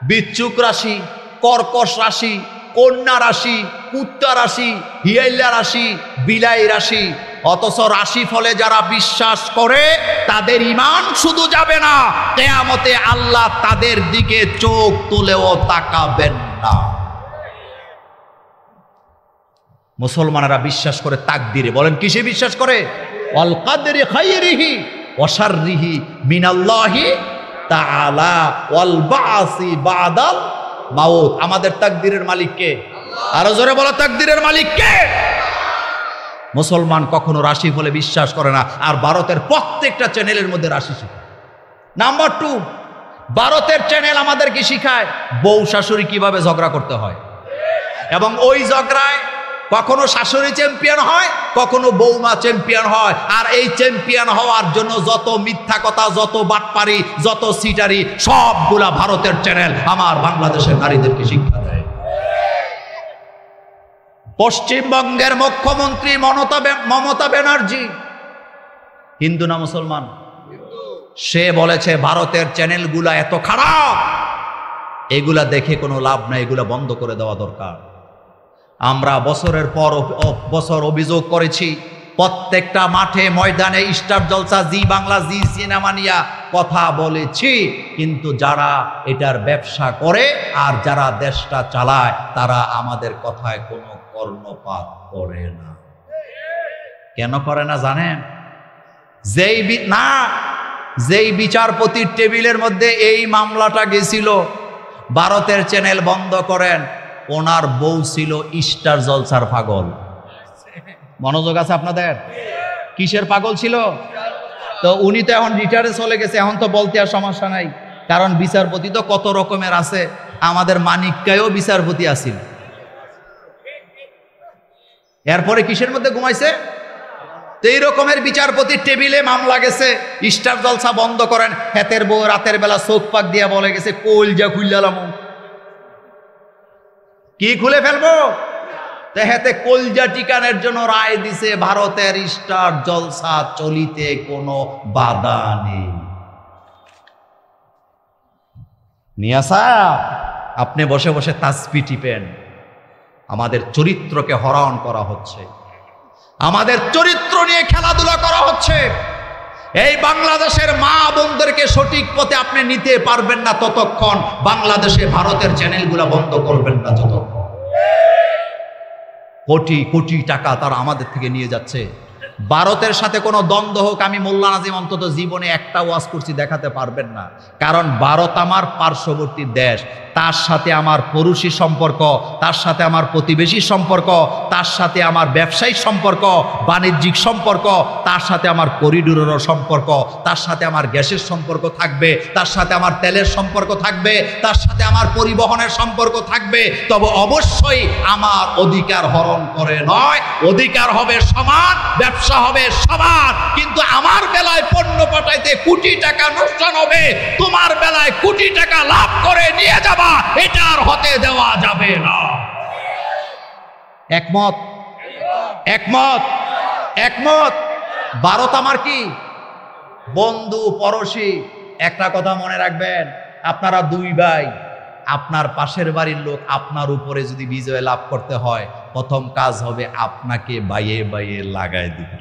[SPEAKER 1] বিচ্ছুক রাশি, কর্কশ রাশি, কন্যা রাশি, কুত্তা রাশি, হিয়াইলা রাশি, বিলাই রাশি। অথচ রাশি ফলে যারা বিশ্বাস করে তাদের ঈমান শুধু যাবে না, কিয়ামতে আল্লাহ তাদের দিকে চোখ তুলেও তাকাবেন না। মুসলমানেরা বিশ্বাস করে তাকদিরে। বলেন কিসে বিশ্বাস করে? ওয়াল কাদরি খাইরিহি ওয়া শাররিহি মিনাল্লাহি তাআলা ওয়াল বাসি বাদাল মাউত। আমাদের তাকদিরের মালিক কে? আরো জোরে বলো, তাকদিরের মালিক কে? মুসলমান কখনো রাশি ফলে বিশ্বাস করে না। আর ভারতের প্রত্যেকটা চ্যানেলের মধ্যে রাশি শিখায়। নাম্বার 2, ভারতের চ্যানেল আমাদেরকে শিখায় বউ শাশুড়ি কিভাবে ঝগড়া করতে হয়, এবং ওই ঝগড়ায় কখনো শাশুড়ি চ্যাম্পিয়ন হয়, কখনো বৌমা চ্যাম্পিয়ন হয়। আর এই চ্যাম্পিয়ন হওয়ার জন্য যত মিথ্যা কথা, যত বাটপারি, যত সিটারি, সবগুলা ভারতের চ্যানেল আমার বাংলাদেশের নারীদেরকে শিক্ষা দেয়। পশ্চিমবঙ্গের মুখ্যমন্ত্রী মমতা ব্যানার্জি হিন্দু না মুসলমান? সে বলেছে ভারতের চ্যানেলগুলা এত খারাপ, এগুলা দেখে কোনো লাভ নাই, এগুলা বন্ধ করে দেওয়া দরকার। আমরা বছরের পর বছর অভিযোগ করেছি, প্রত্যেকটা মাঠে ময়দানে স্টার জলসা, জি বাংলা, জি সিনেমা নিয়ে কথা বলেছি, কিন্তু যারা এটার ব্যবসা করে আর যারা দেশটা চালায় তারা আমাদের কথায় কোনো কর্ণপাত করে না। কেন করে না জানেন? যেই বিচারপতির টেবিলের মধ্যে এই মামলাটা গেছিল, ভারতের চ্যানেল বন্ধ করেন, ওনার বউ ছিল স্টার জলসার পাগল। মনোযোগ আছে আপনাদের? কিসের পাগল ছিল? তো উনি তো এখন রিটায়ারে চলে গেছে, এখন তো বলতে আর সমস্যা নাই, কারণ বিচারপতি তো কত রকমের আছে। আমাদের মানিককায়ও বিচারপতি আছিল। এরপরে কিসের মধ্যে ঘুমাইছে? তো এই রকমের বিচারপতির টেবিলে মামলা গেছে, স্টার জলসা বন্ধ করেন। হেতের বউ রাতের বেলা চোখ পাক দিয়া বলে গেছে, কলজা খুললাম। কি খুলে ফেলবো? হেতে কলজা টিকানের জন্য রায় দিছে ভারতের স্টার জলসা চলিতে কোনো বাধা নেই। নিয়াসা, আপনি বসে বসে তাসবিহ টিপেন। আমাদের চরিত্রকে হরণ করা হচ্ছে, আমাদের চরিত্র নিয়ে খেলাধুলা করা হচ্ছে। এই বাংলাদেশের মা বোনদেরকে সঠিক পথে আপনি নিতে পারবেন না ততক্ষণ, বাংলাদেশে ভারতের চ্যানেলগুলো বন্ধ করবেন না যতক্ষণ। কোটি কোটি টাকা তারা আমাদের থেকে নিয়ে যাচ্ছে। ভারতের সাথে কোনো দ্বন্দ্ব হোক, আমি মোল্লা নাজিম অন্তত জীবনে একটা ওয়াজ করছি দেখাতে পারবেন না, কারণ ভারত আমার পার্শ্ববর্তী দেশ। তার সাথে আমার পড়োশী সম্পর্ক, তার সাথে আমার প্রতিবেশী সম্পর্ক, তার সাথে আমার ব্যবসায়িক সম্পর্ক, বাণিজ্যিক সম্পর্ক, তার সাথে আমার করিডোরেরও সম্পর্ক, তার সাথে আমার গ্যাসের সম্পর্ক থাকবে, তার সাথে আমার তেলের সম্পর্ক থাকবে, তার সাথে আমার পরিবহনের সম্পর্ক থাকবে। তবে অবশ্যই আমার অধিকার হরণ করে নয়, অধিকার হবে সমান, ব্যবসা হবে সমান। কিন্তু আমার বেলায় পণ্য পাঠাইতে কোটি টাকা নোকসান হবে, তোমার বেলায় কোটি টাকা লাভ করে নিয়ে যাবা, এটা আর হতে দেওয়া যাবে না। একমত? একমত? একমত? ভারত আমার কি বন্ধু, পড়োশী। একটা কথা মনে রাখবেন, আপনারা দুই ভাই, আপনার পাশের বাড়ির লোক আপনার উপরে যদি বিজয় লাভ করতে হয়, প্রথম কাজ হবে আপনাকে বাইয়ে বাইয়ে লাগাই দিবে।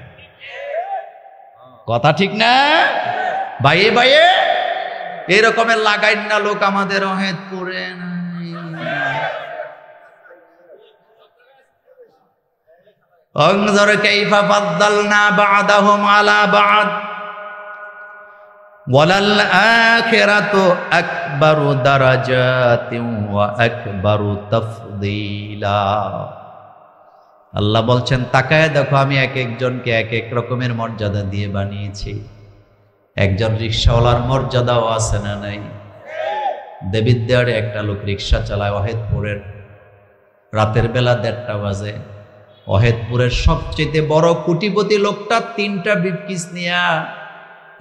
[SPEAKER 1] কথা ঠিক না? বাইয়ে বাইয়ে এরকমের লাগাই না লোক আমাদের অহেদপুরে নাই। انظر كيف فضلنا بعضهم على بعض ওয়ালাল আখিরাতু আকবারু দারাজাতিন ওয়া আকবারু তাফদীলা। আল্লাহ বলছেন তাকায় দেখো আমি এক একজনকে এক এক রকমের মর্যাদা দিয়ে বানিয়েছি। একজন রিকশাওয়ালার মর্যাদাও আছে না নাই? দেবিদ্যারে একটা লোক রিকশা চালায় ওয়াহেদপুরের, রাতের বেলা 1:30 বাজে। ওয়াহেদপুরের সবচেয়ে বড় কোটিপতি লোকটা 3টা ব্রিফকেস নিয়া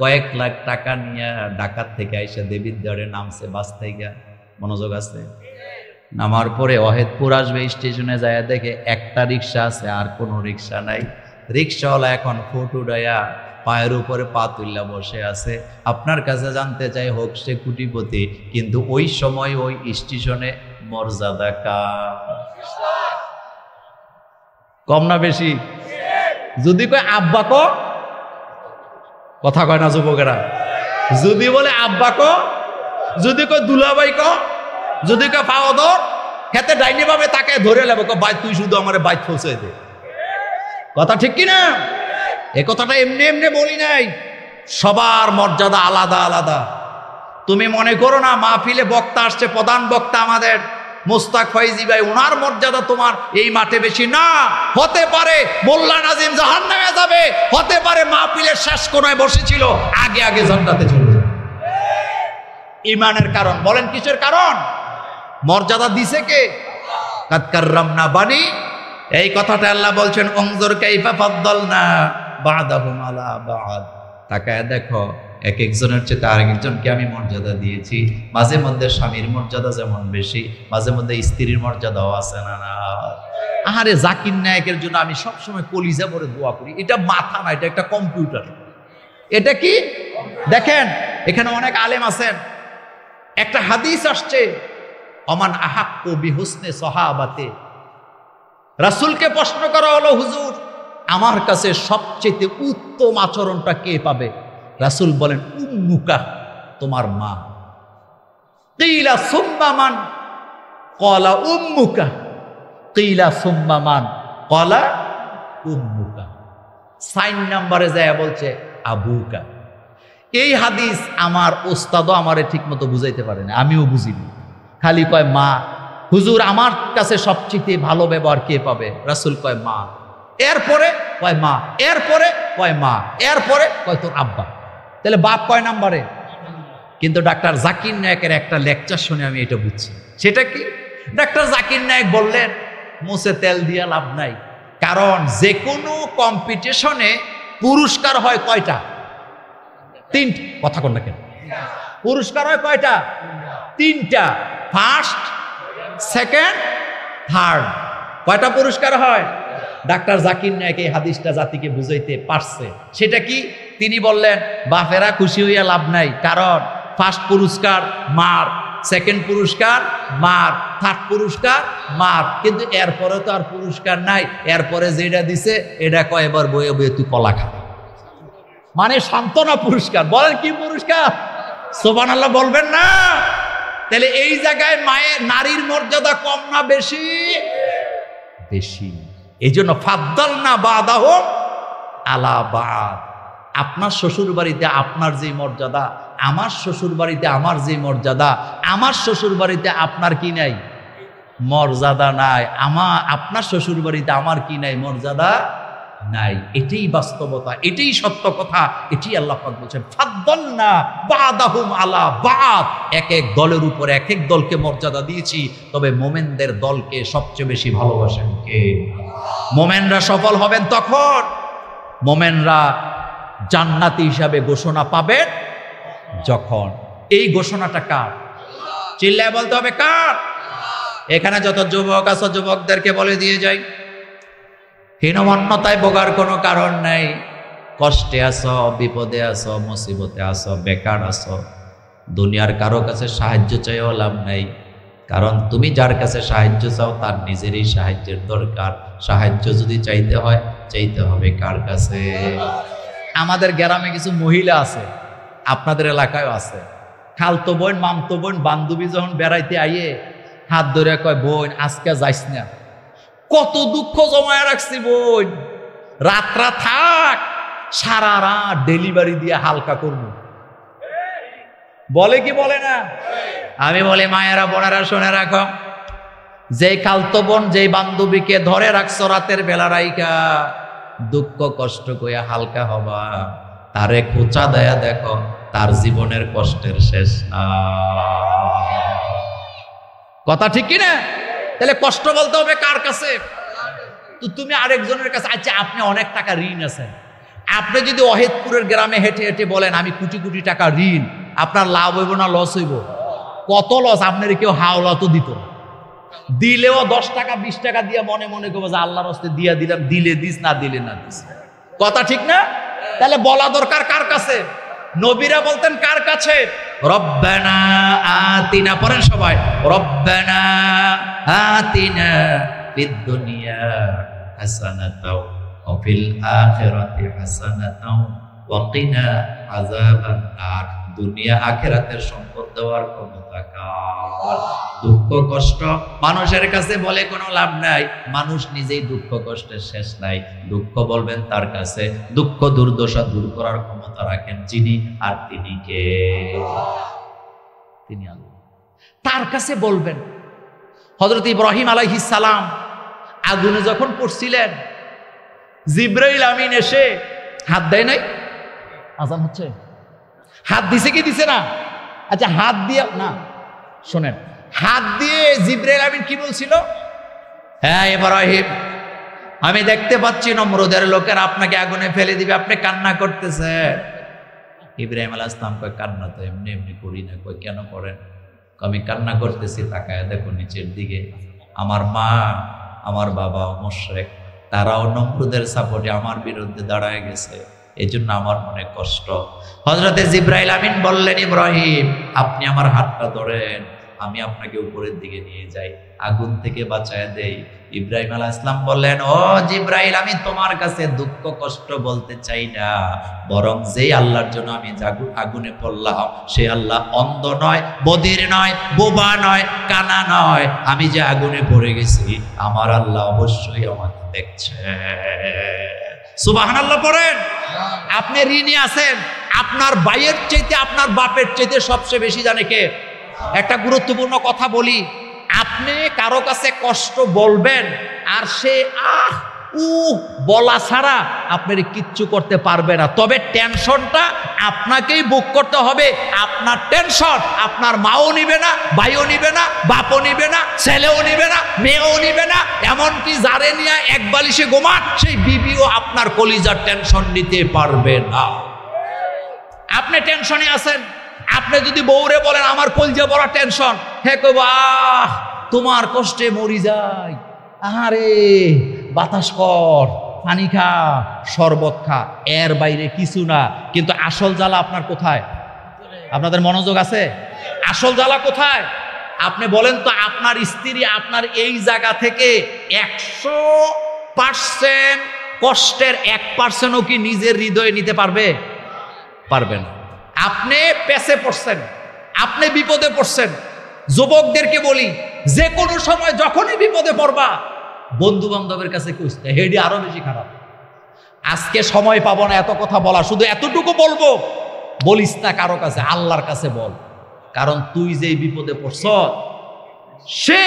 [SPEAKER 1] কয়েক লাখ টাকা নিয়ে ঢাকা থেকে আইসা দেবিদ্যারে নামছে বাস থেকে। মনোযোগ আছে? নামার পরে ওয়াহেদপুর আসবে, স্টেশনে যায় দেখে একটা রিক্সা আছে আর কোনো রিক্সা নাই। রিক্সাওয়ালা এখন ফুট উড়াইয়া পায়ের উপরে পা তুল্লা বসে আছে। আপনার কাছে জানতে চাই, হোক সে কোটিপতি, কিন্তু ওই সময় ওই স্টেশনে মর্যাদা কম না বেশি? যদি কয় আব্বা কো, কথা কয় না যুবকেরা? যদি বলে আব্বা কো, যদি কয় দুলাভাই কো, যদি কয় ফাওদর, খেতে ডাইনি ভাবে তাকে ধরে নেবো, ভাই তুই শুধু আমার বাইক পৌঁছে দে। কথা ঠিক কিনা? এ কথাটা এমনি এমনি বলি নাই। সবার মর্যাদা আলাদা আলাদা। তুমি মনে করো না মাহফিলে বক্তা আসছে, প্রধান বক্তা আমাদের মুস্তাক ফয়জি ভাই, ওনার মর্যাদা তোমার এই মাঠে বেশি না। হতে পারে মোল্লা নাজিম জাহান্নামে যাবে, হতে পারে মাহফিলের শেষ কোনায় বসেছিল, আগে আগে জান্নাতে চলে যাবে। ঈমানের কারণ। বলেন কিসের কারণ? মর্যাদা দিছে কে? কাদ কাররামনা বানি। এই কথাটা আল্লাহ বলছেন উনজুর কাইফা ফাদ্দালনা বা'দাহুম আলা বা'দ। তাকায় দেখো এক একজনের চেয়ে আরেক একজনকে আমি মর্যাদা দিয়েছি। মাঝে মধ্যে স্বামীর মর্যাদা যেমন বেশি, মাঝে মধ্যে স্ত্রীর মর্যাদাও আছে না না? আহারে জাকির নায়েকের জন্য আমি সবসময় কলিজা ভরে দোয়া করি। এটা মাথা না, এটা একটা কম্পিউটার। এটা কি দেখেন, এখানে অনেক আলেম আছেন। একটা হাদিস আসছে, অমান আহাক্কু বিহুসনে সাহাবাতে। রাসূলকে প্রশ্ন করা হলো, হুজুর আমার কাছে সবচেয়ে উত্তম আচরণটা কে পাবে? রাসূল বলেন উম্মুকা, তোমার মা। কিলা সুম্মা মান? ক্বালা উম্মুকা। কিলা সুম্মা মান? ক্বালা উম্মুকা। 4 নম্বরে যায় বলছে আবুকা। এই হাদিস আমার ওস্তাদও আমারে ঠিক মতো বুঝাইতে পারে না, আমিও বুঝিনি। খালি কয় মা। হুজুর আমার কাছে সবচেয়ে ভালো ব্যবহার কে পাবে? রাসূল কয় মা। এরপরে কয় মা, এরপরে কয় মা, এরপরে কয় তোর আব্বা। তাহলে বাপ কয় নাম্বারে? কিন্তু ডাক্তার জাকির নায়েকের একটা লেকচার শুনে আমি এটা বুঝছি। সেটা কি? ডাক্তার জাকির নায়েক বললেন মুছে তেল দিয়ে লাভ নাই। কারণ যে কোনো কম্পিটিশনে পুরস্কার হয় কয়টা? 3টা। কথা কোন না কেন? পুরস্কার হয় কয়টা? 3টা। First, second, third. কয়টা পুরস্কার হয়? ডাক্তার জাকির নায়েক এই হাদিসটা জাতিকে বুঝাইতে পারছে। সেটা কি? তিনি বললেন বাপেরা খুশি হইয়া লাভ নাই, কারণ ফার্স্ট পুরস্কার মার, সেকেন্ড পুরস্কার মার, থার্ড পুরস্কার মার, কিন্তু এরপরে তো আর পুরস্কার নাই। এরপরে যেটা দিছে এটা কয় এবার বয়ে বয়ে তুই কলা খা, মানে সান্ত্বনা পুরস্কার। বলেন কি পুরস্কার? সুবহানাল্লাহ বলবেন না? তাহলে এই জায়গায় মায়ের নারীর মর্যাদা কম না বেশি? বেশি। এই জন্য ফাদ্দালনা বা'দাহুম আলা বা'দ। আপনার শ্বশুর বাড়িতে আপনার যে মর্যাদা, আমার শ্বশুর বাড়িতে আমার যে মর্যাদা, আমার শ্বশুর বাড়িতে আপনার কি নাই? মর্যাদা নাই। আপনার শ্বশুর বাড়িতে আমার কি নাই? মর্যাদা নাই। এটাই বাস্তবতা, এটাই সত্য কথা, এটাই আল্লাহ পাক বলছেন ফাদ্দালনা বা'দাহুম আলা বা'দ। এক এক দলের উপর এক এক দলকে মর্যাদা দিয়েছি, তবে মোমেনদের দলকে সবচেয়ে বেশি ভালোবাসেন কে? মোমেনরা সফল হবেন তখন, মোমেনরা জান্নাতি হিসাবে ঘোষণা পাবেন যখন। এই ঘোষণাটা কার? চিল্লায় বলতে হবে কার? এখানে যত যুবক আছে যুবকদেরকে বলে দিয়ে যাই, হীনমন্যতায় ভোগার কোনো কারণ নাই। কষ্টে আছো, বিপদে আছো, মুসিবতে আছো, বেকার আছো, দুনিয়ার কারো কাছে সাহায্য চাইও লাভ নাই। কারণ তুমি যার কাছে সাহায্য চাও তার নিজেরই সাহায্যের দরকার। সাহায্য যদি চাইতে হয়, চাইতে হবে কার কাছে? আমাদের গ্রামে কিছু মহিলা আছে, আপনাদের এলাকায়ও আছে। খালতো বোন, মামতো বোন, বান্ধবী যখন বেড়াইতে আইয়ে হাত ধরে কয় বোন আজকে যাইস না। কত দুঃখ জমায় রাখছি বোন, রাতরা থাক, সারা রাত ডেলিভারি দিয়ে হালকা করবো। বলে কি বলে না? আমি বলি মায়েরা বোনেরা শুনে রাখো, যেই খালতো বোন যেই বান্ধবীকে ধরে রাখছো রাতের বেলা রাইকা, দুঃখ কষ্ট কইয়া হালকা হবা, তারে খোঁচা দেয়া দেখো, তার জীবনের কষ্টের শেষ না। কথা ঠিক কি না? তাহলে কষ্ট বলতে হবে কার কাছে? তো তুমি আরেকজনের কাছে। আচ্ছা, আপনি অনেক টাকা ঋণ আছেন, আপনি যদি অহেদপুরের গ্রামে হেঁটে হেঁটে বলেন আমি কোটি কোটি টাকা ঋণ, আপনার লাভ হইব না লস হইব? কত লস? আপনার কেউ হাওলা তো দিত না। দিলেও 10 টাকা 20 টাকা দিয়ে মনে মনে করবো যে আল্লাহর হস্তে দিয়া দিলাম, দিলে দিস, না দিলে না দিস। কথা ঠিক না? তাহলে বলা দরকার কার কাছে? নবীরা বলতেন কার কাছে? রব্বানা আতিনা, পড়েন সবাই, রব্বানা আতিনা ফিদ দুনিয়া হাসানাতাও ওয়া ফিল আখিরাতি হাসানাতাও ওয়া কিনা আযাবান নার। দুনিয়া আখিরাতের সম্পদ দেওয়ার ক্ষমতা কার? দুঃখ কষ্ট মানুষের কাছে বলে কোনো লাভ নাই, মানুষ নিজেই দুঃখ কষ্টের শেষ নাই। দুঃখ বলবেন তার কাছে, দুঃখ দুর্দশা দূর করার ক্ষমতা রাখেন যিনি, আর তিনি কে? তিনি আল্লাহ। তার কাছে বলবেন। হযরত ইব্রাহিম আলাইহিস সালাম আগুনে যখন পড়ছিলেন, জিবরাইল আমিন এসে হাত দেয় নাই? আজান হচ্ছে, হাত দিছে কি দিছে না? আচ্ছা, হাত দিয়ে না, শোনেন, হাত দিয়ে জিবরাইল আমিন কি বলছিল? হ্যাঁ ইব্রাহিম, আমি দেখতে পাচ্ছি নমরুদের লোকের আপনাকে আগুনে ফেলে দিবে, আপনি কান্না করতেছেন। ইব্রাহিম আলাইহিস সালাম কয়, কান্না তো এমনি এমনি করি না। কই, কেন করেন? আমি কান্না করতেছি, তাকায় দেখো নিচের দিকে, আমার মা আমার বাবা মুশরিক, তারাও নমরুদের সাপোর্টে আমার বিরুদ্ধে দাঁড়ায় গেছে, এই জন্য আমার মনে কষ্ট। হযরতে জিবরাইল আমিন বললেন, ইব্রাহিম আপনি আমার হাতটা ধরেন, আমি আপনাকে উপরের দিকে নিয়ে যাই, আগুন থেকে বাঁচায় দেই। ইব্রাহিম আলাইহিস সালাম বললেন, ও জিবরাইল, আমি তোমার কাছে দুঃখ কষ্ট বলতে চাই না, বরং যেই আল্লাহর জন্য আমি আগুনে পড়লাম সে আল্লাহ অন্ধ নয়, বধির নয়, বোবা নয়, কানা নয়। আমি যে আগুনে পড়ে গেছি, আমার আল্লাহ অবশ্যই আমাকে দেখছে। সুবহানাল্লাহ পড়েন। আপনি ঋণী আছেন, আপনার ভাইয়ের চাইতে আপনার বাপের চাইতে সবচেয়ে বেশি জানে কে? একটা গুরুত্বপূর্ণ কথা বলি, আপনি কারো কাছে কষ্ট বলবেন আর সে বলা ছাড়া আপনার কিচ্ছু করতে পারবে না। তবে টেনশনটা আপনাকেই বুক করতে হবে। আপনার টেনশন আপনার মাও নিবে না, ভাইও নিবে না, বাপও নিবে না, ছেলেও নিবে না, মেয়েও নিবে না, এমনকি যারে নিয়ে এক বালিশে ঘুমান সেই বিবিও আপনার কলিজার টেনশন নিতে পারবে না। আপনি টেনশনে আছেন, আপনি যদি বউরে বলেন আমার কলিজা বড় টেনশন, হে কইব তোমার কষ্টে মরি যাই, আরে বাতাস কর, পানি খা, শরবত খা, এর বাইরে কিছু না। কিন্তু আসল জ্বালা আপনার কোথায়? আপনাদের মনোযোগ আছে? আসল জ্বালা কোথায়? আপনি বলেন তো, আপনার স্ত্রী আপনার এই জায়গা থেকে 100% কষ্টের 1%ও কি নিজের হৃদয়ে নিতে পারবে? পারবে না। আপনি পেছে পড়ছেন, আপনি বিপদে পড়ছেন। যুবকদেরকে বলি, যে কোনো সময় যখনই বিপদে পড়বা বন্ধু বান্ধবের কাছে খুঁজতে, হেডি আরো বেশি খারাপ। আজকে সময় পাবো না এত কথা বলা, শুধু এতটুকু বলবো, বলিস না কারো কাছে, আল্লাহর কাছে বল। কারণ তুই যেই বিপদে পড়ছ, সে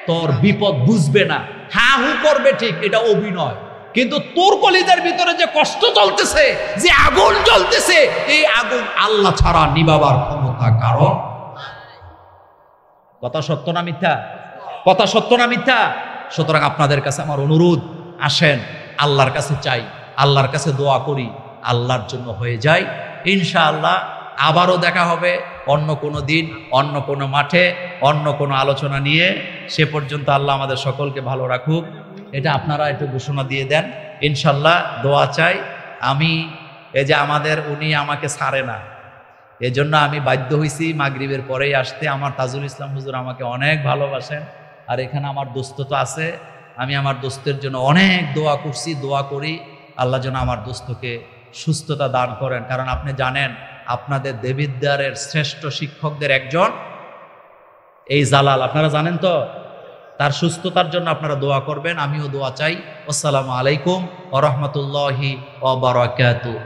[SPEAKER 1] তোর বিপদ বুঝবে না, হা হু করবে ঠিক, এটা অভিনয়। কিন্তু তোর কলিজার ভিতরে যে কষ্ট চলতেছে, যে আগুন জ্বলতেছে, এই আগুন আল্লাহ ছাড়া নিভাবার ক্ষমতা কারণ। কথা সত্য না মিথ্যা? কথা সত্য না মিথ্যা? সুতরাং আপনাদের কাছে আমার অনুরোধ, আসেন আল্লাহর কাছে চাই, আল্লাহর কাছে দোয়া করি, আল্লাহর জন্য হয়ে যায় ইনশাআল্লাহ। আবারও দেখা হবে অন্য কোনো দিন, অন্য কোনো মাঠে, অন্য কোনো আলোচনা নিয়ে। সে পর্যন্ত আল্লাহ আমাদের সকলকে ভালো রাখুক। এটা আপনারা একটু ঘোষণা দিয়ে দেন ইনশাল্লাহ, দোয়া চাই। আমি এই যে আমাদের উনি আমাকে ছাড়ে না, এজন্য আমি বাধ্য হয়েছি মাগরিবের পরেই আসতে। আমার তাজুল ইসলাম হুজুর আমাকে অনেক ভালোবাসেন, আর এখানে আমার দোস্ত তো আছে। আমি আমার দোস্তের জন্য অনেক দোয়া করছি, দোয়া করি আল্লাহ যেন আমার দোস্তকে সুস্থতা দান করেন। কারণ আপনি জানেন, আপনাদের দেবিদ্বারের শ্রেষ্ঠ শিক্ষকদের একজন এই জালাল, আপনারা জানেন তো। তার সুস্থতার জন্য আপনারা দোয়া করবেন, আমিও দোয়া চাই। আসসালামু আলাইকুম ওয়া রাহমাতুল্লাহি ওয়া বারাকাতুহু।